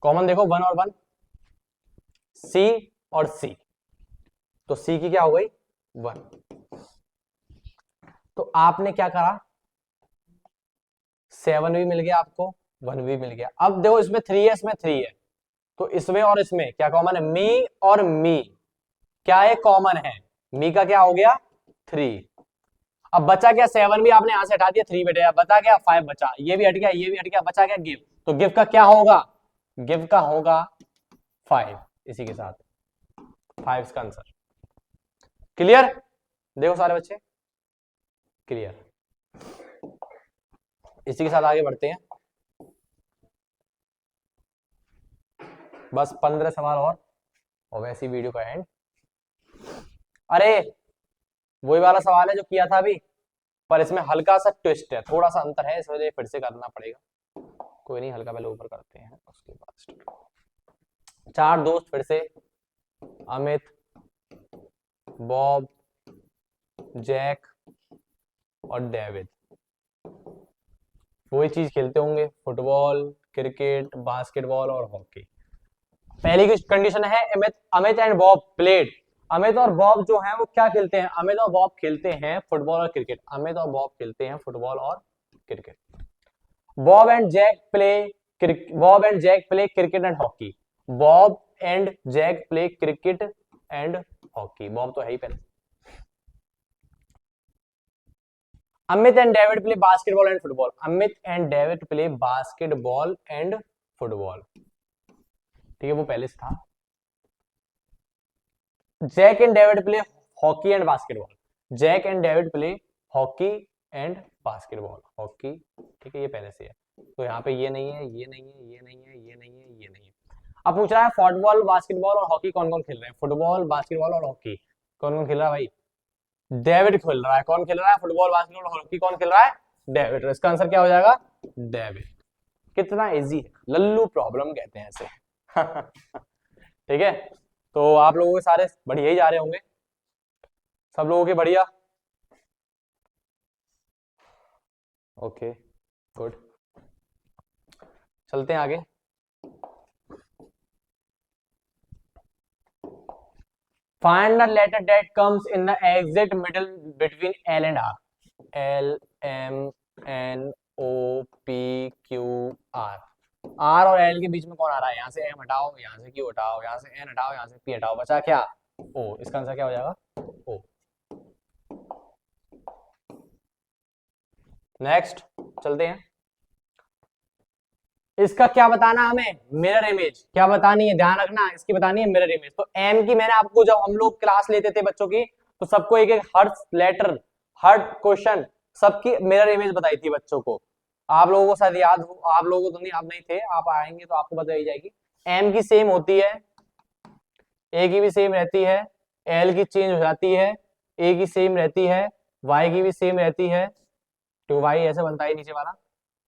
कॉमन देखो 1 और 1, सी और सी, तो सी की क्या हो गई 1, तो आपने क्या करा, 7 भी मिल गया आपको, 1 भी मिल गया। अब देखो इसमें 3 है, इसमें 3 है, तो इसमें और इसमें क्या कॉमन है, मी और मी, क्या है कॉमन है, मी का क्या हो गया 3, अब बचा क्या 7 भी आपने यहां से हटा दिया, 3 बेटे, बचा क्या 5 बचा, ये भी हट गया, ये भी हट गया, बचा क्या गिव, तो गिव का क्या होगा, गिव का होगा 5, इसी के साथ 5 इसका आंसर, क्लियर, देखो सारे बच्चे क्लियर, इसी के साथ आगे बढ़ते हैं, बस 15 सवाल और वैसी वीडियो का एंड। अरे वही वाला सवाल है जो किया था अभी, पर इसमें हल्का सा ट्विस्ट है, थोड़ा सा अंतर है, इस वजह फिर से करना पड़ेगा, कोई नहीं, हल्का पहले ऊपर करते हैं उसके बाद। 4 दोस्त फिर से, अमित, बॉब, जैक और डेविड, वही चीज खेलते होंगे, फुटबॉल, क्रिकेट, बास्केटबॉल और हॉकी। पहली की कंडीशन है Amit and Bob played, Amit और बॉब जो हैं वो क्या खेलते हैं, अमित और बॉब खेलते हैं फुटबॉल और क्रिकेट, अमित और बॉब खेलते हैं फुटबॉल और cricket. Bob and Jack play cricket and hockey, Bob and Jack play cricket and hockey, Bob तो है ही पहले। Amit and David play basketball and football, Amit and David play basketball and football, ठीक है वो पहले से था। Jack and David play hockey and basketball, Jack and David play hockey and basketball, hockey, ठीक है ये पहले से है, तो यहाँ पे ये नहीं है, ये नहीं है, ये नहीं है, ये नहीं है, ये नहीं है। अब पूछ रहा है फुटबॉल, बास्केटबॉल और हॉकी कौन कौन खेल रहे हैं, फुटबॉल, बास्केटबॉल और हॉकी कौन कौन खेल रहा है भाई, डेविड खेल रहा है, कौन खेल रहा है, फुटबॉल, बास्केटबॉल और हॉकी कौन खेल रहा है, डेविड, इसका आंसर क्या हो जाएगा, डेविड। कितना इजी है, लल्लू प्रॉब्लम कहते हैं ऐसे ठीक है, तो आप लोगों के सारे बढ़िया ही जा रहे होंगे, सब लोगों के बढ़िया, ओके गुड, चलते हैं आगे। Find the letter that comes in the exact middle between L and R. L, M, N, O, P, Q, R. R और L के बीच में कौन आ रहा है, यहाँ से M हटाओ, यहाँ से Q हटाओ, यहाँ से N हटाओ, यहाँ से P हटाओ, बचा क्या O, इसका आंसर क्या हो जाएगा O। नेक्स्ट चलते हैं, इसका क्या बताना हमें, मिरर इमेज क्या बतानी है, ध्यान रखना इसकी बतानी है मिरर इमेज। तो एम की मैंने आपको जब हम लोग क्लास लेते थे बच्चों की, तो सबको एक एक हर लेटर हर क्वेश्चन सबकी मिरर इमेज बताई थी बच्चों को, आप लोगों को शायद याद हो, आप लोगों को तो नहीं, आप नहीं थे, आप आएंगे तो आपको बताई जाएगी। एम की सेम होती है, ए की भी सेम रहती है, एल की चेंज हो जाती है, ए की सेम रहती है, वाई की भी सेम रहती है, तो वाई ऐसे बनता है नीचे वाला,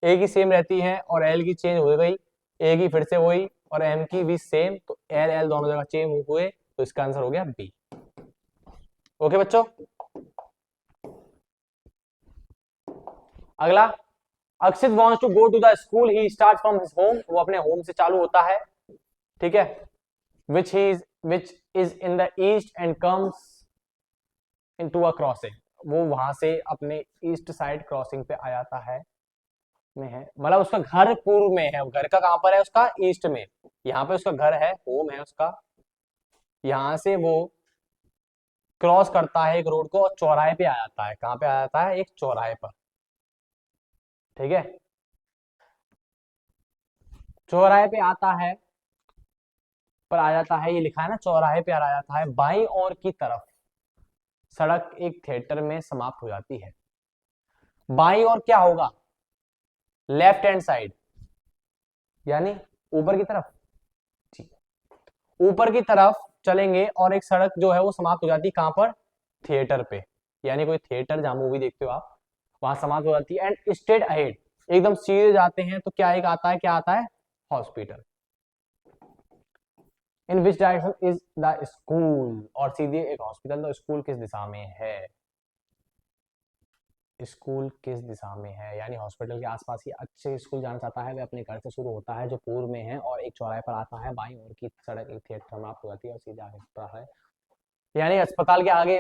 ए की सेम रहती है और एल की चेंज हो गई, ए की फिर से वही और एम की भी सेम, तो एल एल दोनों जगह चेंज हुए, तो इसका आंसर हो गया बी। ओके बच्चों, अगला, Akshit wants to go to the school, he start from his home, वो अपने होम से चालू होता है, ठीक है, which is in the east and comes into a crossing, वो वहां से अपने ईस्ट साइड क्रॉसिंग पे आ जाता है, में है, मतलब उसका घर पूर्व में है, घर का कहां पर है उसका, ईस्ट में, यहाँ पे उसका घर है, होम है उसका, यहां से वो क्रॉस करता है एक रोड को और चौराहे पे आ जाता है, कहां पे आ जाता है, एक चौराहे पर, ठीक है, चौराहे पे आता है, पर आ जाता है, ये लिखा है ना चौराहे पे आ जाता है, बाईं ओर की तरफ सड़क एक थिएटर में समाप्त हो जाती है, बाईं ओर क्या होगा, लेफ्ट हैंड साइड, यानी ऊपर की तरफ, ऊपर की तरफ चलेंगे और एक सड़क जो है वो समाप्त हो जाती है कहां पर, थिएटर पे, यानी कोई थिएटर जहां मूवी देखते हो आप, वहां समाप्त हो जाती है, एंड स्ट्रेट अहेड, एकदम सीधे जाते हैं तो क्या एक आता है, क्या आता है, hospital, in which direction is the school, और सीधे एक हॉस्पिटल, तो स्कूल किस दिशा में है, स्कूल किस दिशा में है, यानी हॉस्पिटल के आसपास ही अच्छे स्कूल जाना चाहता है, वह अपने घर से शुरू होता है जो पूर्व में है और एक चौराहे पर आता है, बाईं ओर की सड़क एक थिएटर समाप्त हो जाती है और सीधा आगे होता है, यानी अस्पताल के आगे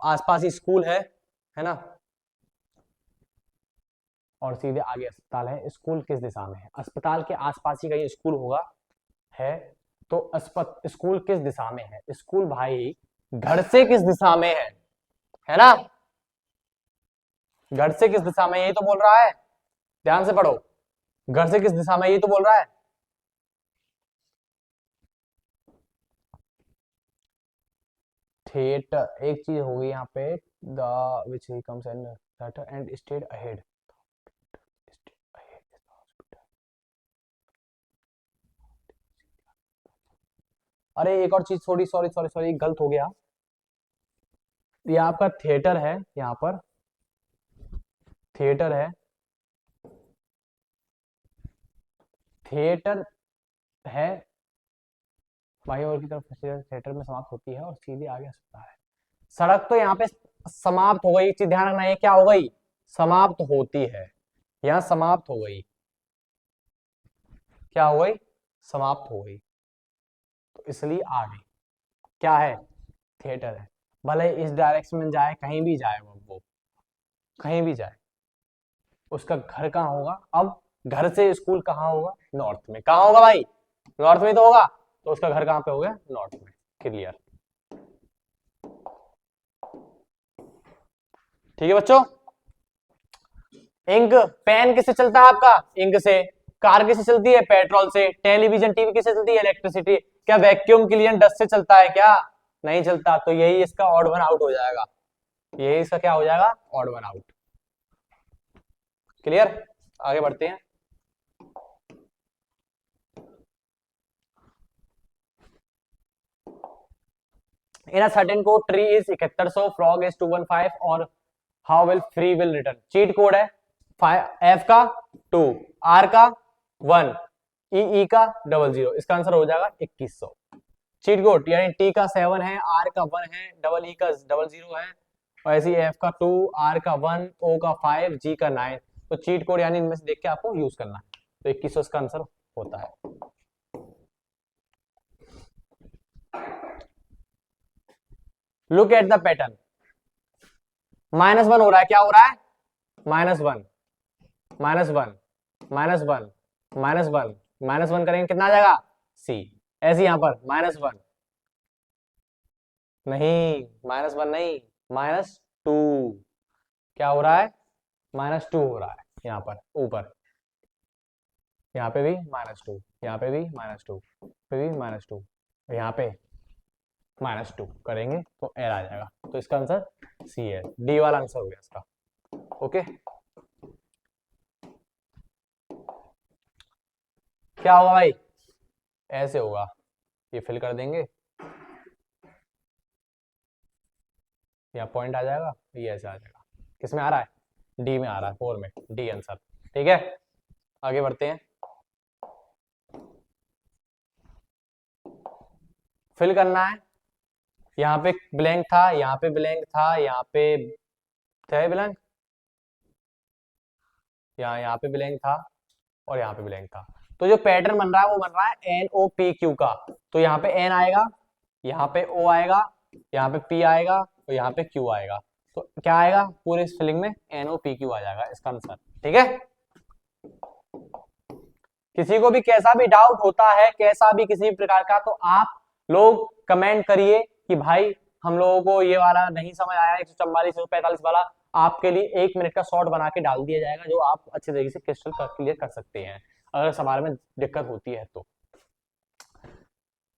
आसपास ही स्कूल है ना, और सीधे आगे अस्पताल है, स्कूल किस दिशा में है, अस्पताल के आसपास ही कहीं स्कूल होगा, है, तो स्कूल किस दिशा में है, स्कूल भाई घर से किस दिशा में है ना, घर से किस दिशा में, यही तो बोल रहा है, ध्यान से पढ़ो, घर से किस दिशा में, यही तो बोल रहा है, थिएटर एक चीज होगी यहाँ पे, the which he comes and and stayed ahead, अरे एक और चीज, सॉरी सॉरी सॉरी सॉरी, गलत हो गया, ये आपका थिएटर है, यहाँ पर थिएटर है, थिएटर है, बाई ओर की तरफ थिएटर में समाप्त होती है और सीधे आगे अस्पताल है, सड़क तो यहाँ पे समाप्त हो गई, चीज ध्यान रखना है, क्या हो गई, समाप्त होती है, यहाँ समाप्त हो गई, क्या हो गई, समाप्त हो गई, तो इसलिए आ गई, क्या है, थिएटर है, भले इस डायरेक्शन में जाए, कहीं भी जाए, वो कहीं भी जाए, उसका घर कहाँ होगा, अब घर से स्कूल कहाँ होगा, नॉर्थ में, कहाँ होगा भाई, नॉर्थ में तो होगा, तो उसका घर कहाँ पे हो गया, नॉर्थ में, क्लियर, ठीक है बच्चों, इंक पेन किससे चलता है आपका, इंक से, कार किससे चलती है, पेट्रोल से, टेलीविजन टीवी किससे चलती है, इलेक्ट्रिसिटी, क्या वैक्यूम क्लीनर डस्ट से चलता है क्या, नहीं चलता, तो यही इसका ऑड वन आउट हो जाएगा, यही इसका क्या हो जाएगा, ऑड वन आउट, क्लियर, आगे बढ़ते हैं, in a certain code tree is 7100, frog is 215 और how will free will return, cheat code है, F का 2, R का 1, E का 00, इसका आंसर हो जाएगा 2100, चीट कोड यानी T का 7 है, R का 1 है, E का 00 है, और ऐसी F का 2, R का 1, O का 5, G का 9, तो चीट कोड यानी इनमें से देख के आपको यूज करना है, तो 2100 इसका आंसर होता है। लुक एट द पैटर्न, -1 हो रहा है, क्या हो रहा है, -1 -1 -1 -1 -1 करेंगे कितना आ जाएगा, सी, ऐसे यहां पर -1 नहीं, -1 नहीं, -2, क्या हो रहा है, -2 हो रहा है, यहाँ पर ऊपर, यहाँ पे भी -2, यहाँ पे भी -2, पे भी -2, यहाँ पे -2 करेंगे तो एल आ जाएगा, तो इसका आंसर सी है, डी वाला आंसर हो गया इसका, ओके, क्या होगा भाई, ऐसे होगा, ये फिल कर देंगे, यहाँ पॉइंट आ जाएगा, ये ऐसे आ जाएगा। किस में आ रहा है? डी में आ रहा है, 4 में, डी आंसर। ठीक है, आगे बढ़ते हैं। फिल करना है। यहाँ पे ब्लैंक था, यहाँ पे ब्लैंक था, यहाँ पे थे ब्लैंक, यहाँ पे ब्लैंक था और यहाँ पे ब्लैंक था। तो जो पैटर्न बन रहा है वो बन रहा है NOPQ का। तो यहाँ पे N आएगा, यहाँ पे O आएगा, यहाँ पे P आएगा और यहाँ पे Q आएगा। तो क्या आएगा पूरे इस फिलिंग में? NOPQ आ जाएगा इसका आंसर। ठीक है, किसी को भी कैसा भी डाउट होता है, कैसा भी किसी भी प्रकार का, तो आप लोग कमेंट करिए कि भाई हम लोगों को ये वाला नहीं समझ आया, 144 145 वाला आपके लिए 1 मिनट का शॉर्ट बना के डाल दिया जाएगा, जो आप अच्छे तरीके से क्रिस्टल क्लियर कर सकते हैं अगर सवाल में दिक्कत होती है तो।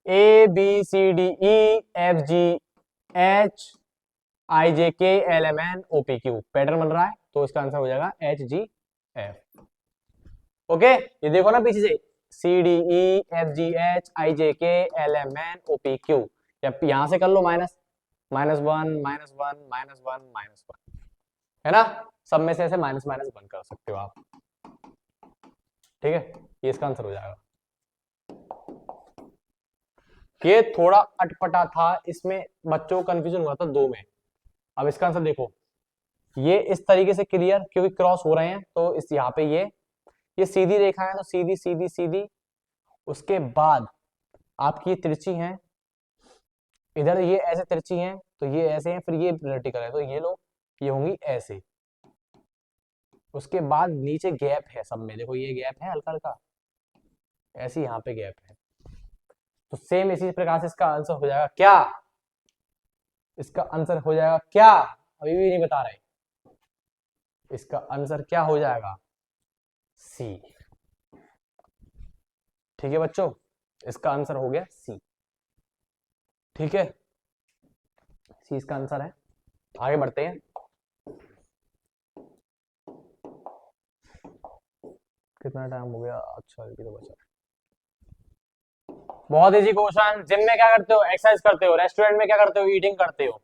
ABCDEFGHIJKLMNOPQ पैटर्न बन रहा है, तो इसका आंसर हो जाएगा HGF। ओके, ये देखो ना पीछे से CDEFGHIJKLMNOPQ, यहां से कर लो माइनस, -1 -1 -1 -1, है ना? सब में से ऐसे माइनस माइनस 1 कर सकते हो आप। ठीक है, ये इसका आंसर हो जाएगा। ये थोड़ा अटपटा था, इसमें बच्चों को कंफ्यूजन हुआ था 2 में। अब इसका आंसर देखो, ये इस तरीके से क्लियर, क्योंकि क्रॉस हो रहे हैं, तो इस यहाँ पे ये सीधी रेखा है, तो सीधी सीधी सीधी, उसके बाद आपकी ये तिरछी है, इधर ये ऐसे तिरछी हैं, तो ये ऐसे हैं, फिर ये वर्टिकल है, तो ये लो, ये होंगी ऐसे। उसके बाद नीचे गैप है सब में, देखो ये गैप है हल्का हल्का, ऐसे यहाँ पे गैप है। तो सेम इसी प्रकार से इसका आंसर हो जाएगा क्या? इसका आंसर हो जाएगा क्या? अभी भी नहीं बता रहे। इसका आंसर क्या हो जाएगा? सी। ठीक है बच्चों, इसका आंसर हो गया सी। ठीक है, सी इसका आंसर है। आगे बढ़ते हैं। कितना टाइम हो गया? अच्छा, अभी तो बचा। बहुत इजी क्वेश्चन। जिम में क्या करते हो? एक्सरसाइज करते हो। रेस्टोरेंट में क्या करते हो? ईटिंग करते हो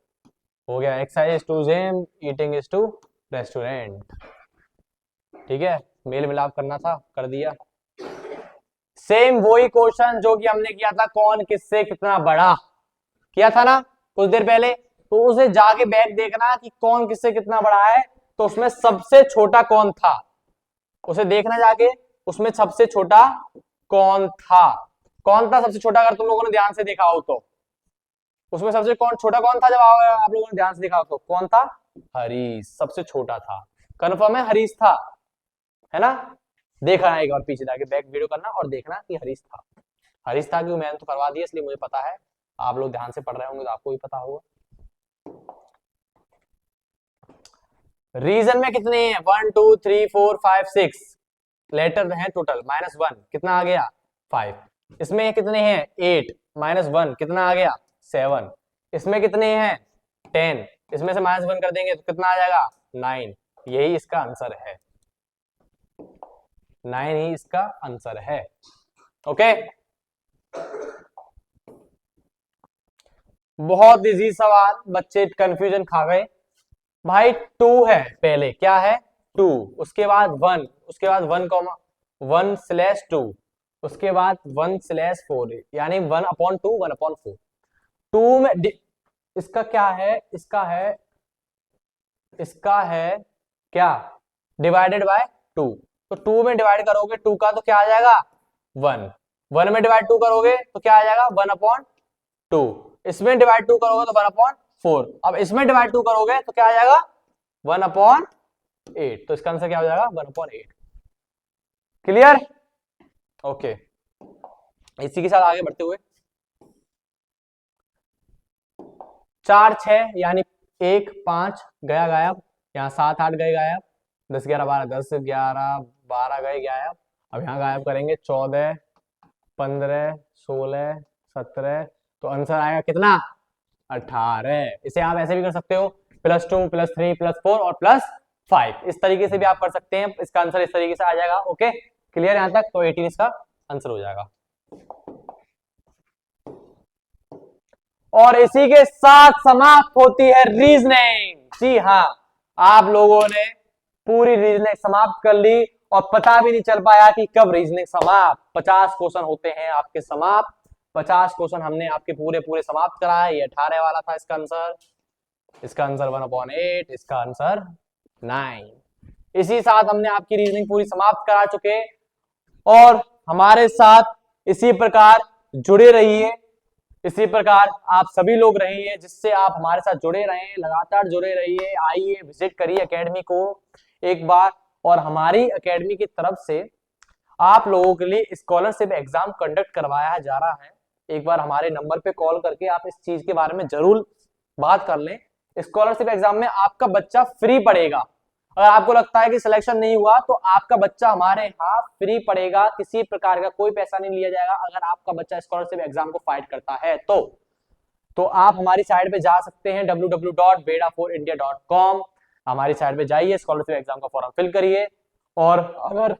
गया। Exercise to gym, eating is to restaurant. ठीक है, मेल मिलाप करना था, कर दिया। सेम वही क्वेश्चन जो कि हमने किया था, कौन किससे कितना बड़ा, किया था ना कुछ देर पहले। तो उसे जाके बैक देखना कि कौन किससे कितना बड़ा है, तो उसमें सबसे छोटा कौन था, उसे देखना जाके, उसमें सबसे छोटा कौन था। कौन था सबसे छोटा? अगर तुम लोगों ने ध्यान से देखा हो तो उसमें सबसे छोटा कौन था? जब आप लोगों ने ध्यान से देखा हो तो कौन था? हरीश सबसे छोटा था। कन्फर्म है हरीश था, है ना? देखा है एक बार पीछे जाके बैक वीडियो करना और देखना कि हरीश था। हरीश था, क्योंकि मैंने तो करवा दिया इसलिए मुझे पता है। आप लोग ध्यान से पढ़ रहे होंगे तो आपको भी पता होगा। रीजन में कितने हैं? 1 2 3 4 5 6 लेटर है टोटल। -1 कितना आ गया? 5। इसमें कितने हैं? 8 -1 कितना आ गया? 7। इसमें कितने हैं? 10। इसमें से -1 कर देंगे तो कितना आ जाएगा? 9। यही इसका आंसर है, 9 ही इसका आंसर है। ओके, बहुत इजी सवाल, बच्चे कंफ्यूजन खा गए। भाई 2 है पहले, क्या है? 2, उसके बाद 1, उसके बाद 1,1/2, उसके बाद 1/4, यानी 1/2 1/4। 2 में इसका क्या है? इसका है क्या? Divided by 2। तो 2 में डिवाइड करोगे 2 का तो क्या आ जाएगा? 1। 1 में डिवाइड 2 करोगे तो क्या आ जाएगा? 1/2। इसमें डिवाइड 2 करोगे तो 1/4। अब इसमें डिवाइड 2 करोगे तो क्या आ जाएगा? 1/8। तो इसका आंसर क्या हो जाएगा? 1/8। क्लियर? ओके, इसी के साथ आगे बढ़ते हुए 4 6 यानी 1 5 गया गायब, यहाँ 7 8 गए गायब, 10 11 12, 10 11 12 गए गायब। अब यहाँ गायब करेंगे 14 15 16 17, तो आंसर आएगा कितना? 18। इसे आप ऐसे भी कर सकते हो, +2 +3 +4 और +5, इस तरीके से भी आप कर सकते हैं। इसका आंसर इस तरीके से आ जाएगा। ओके, क्लियर यहां तक? तो 18 इसका आंसर हो जाएगा। और इसी के साथ समाप्त होती है रीजनिंग। जी हाँ, आप लोगों ने पूरी रीजनिंग समाप्त कर ली और पता भी नहीं चल पाया कि कब रीजनिंग समाप्त। 50 क्वेश्चन होते हैं आपके समाप्त, 50 क्वेश्चन हमने आपके पूरे पूरे समाप्त कराए। ये 18 वाला था इसका आंसर, इसका आंसर 1/8, इसका आंसर 9। इसी साथ हमने आपकी रीजनिंग पूरी समाप्त करा चुके और हमारे साथ इसी प्रकार जुड़े रहिए, इसी प्रकार आप सभी लोग रहिए जिससे आप हमारे साथ जुड़े रहें, लगातार जुड़े रहिए। आइए विजिट करिए एकेडमी को एक बार, और हमारी एकेडमी की तरफ से आप लोगों के लिए स्कॉलरशिप एग्जाम कंडक्ट करवाया जा रहा है। एक बार हमारे नंबर पे कॉल करके आप इस चीज के बारे में जरूर बात कर लें। स्कॉलरशिप एग्जाम में आपका बच्चा फ्री पढ़ेगा। अगर आपको लगता है कि सिलेक्शन नहीं हुआ तो आपका बच्चा हमारे यहाँ फ्री पढ़ेगा, किसी प्रकार का कोई पैसा नहीं लिया जाएगा। अगर आपका बच्चा स्कॉलरशिप एग्जाम को फाइट करता है तो आप हमारी साइट पे जा सकते हैं www.beda4india.com। हमारी साइट पे जाइए, स्कॉलरशिप एग्जाम का फॉर्म फिल करिए, और अगर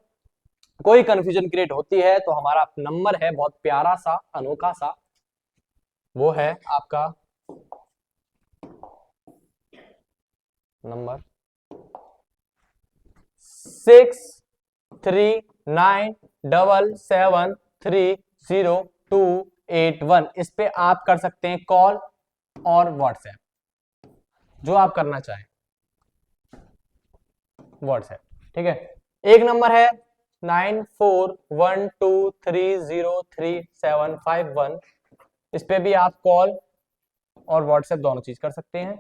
कोई कंफ्यूजन क्रिएट होती है तो हमारा नंबर है बहुत प्यारा सा अनोखा सा, वो है आपका नंबर 6397730281। इस पे आप कर सकते हैं कॉल और व्हाट्सएप, जो आप करना चाहें, व्हाट्सएप। ठीक है, एक नंबर है 9412303751। इस पे भी आप कॉल और व्हाट्सएप दोनों चीज कर सकते हैं।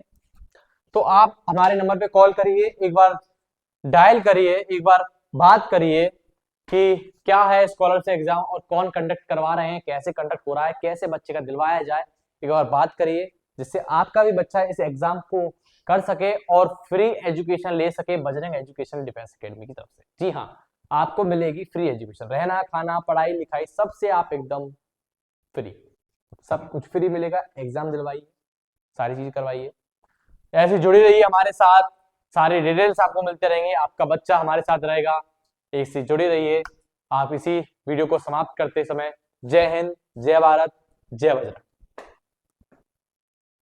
तो आप हमारे नंबर पे कॉल करिए, एक बार डायल करिए, एक बार बात करिए कि क्या है स्कॉलरशिप एग्जाम और कौन कंडक्ट करवा रहे हैं, कैसे कंडक्ट हो रहा है, कैसे बच्चे का दिलवाया जाए। एक बार बात करिए जिससे आपका भी बच्चा इस एग्जाम को कर सके और फ्री एजुकेशन ले सके बजरंग एजुकेशन डिफेंस एकेडमी की तरफ से। जी हाँ, आपको मिलेगी फ्री एजुकेशन, रहना खाना पढ़ाई लिखाई सबसे आप एकदम फ्री, सब कुछ फ्री मिलेगा। एग्जाम दिलवाइए, सारी चीज करवाइए। ऐसे जुड़ी रहिए हमारे साथ, सारे डिटेल्स आपको मिलते रहेंगे, आपका बच्चा हमारे साथ रहेगा। एक से जुड़ी रहिए। आप इसी वीडियो को समाप्त करते समय जय हिंद, जय भारत, जय बजरंग।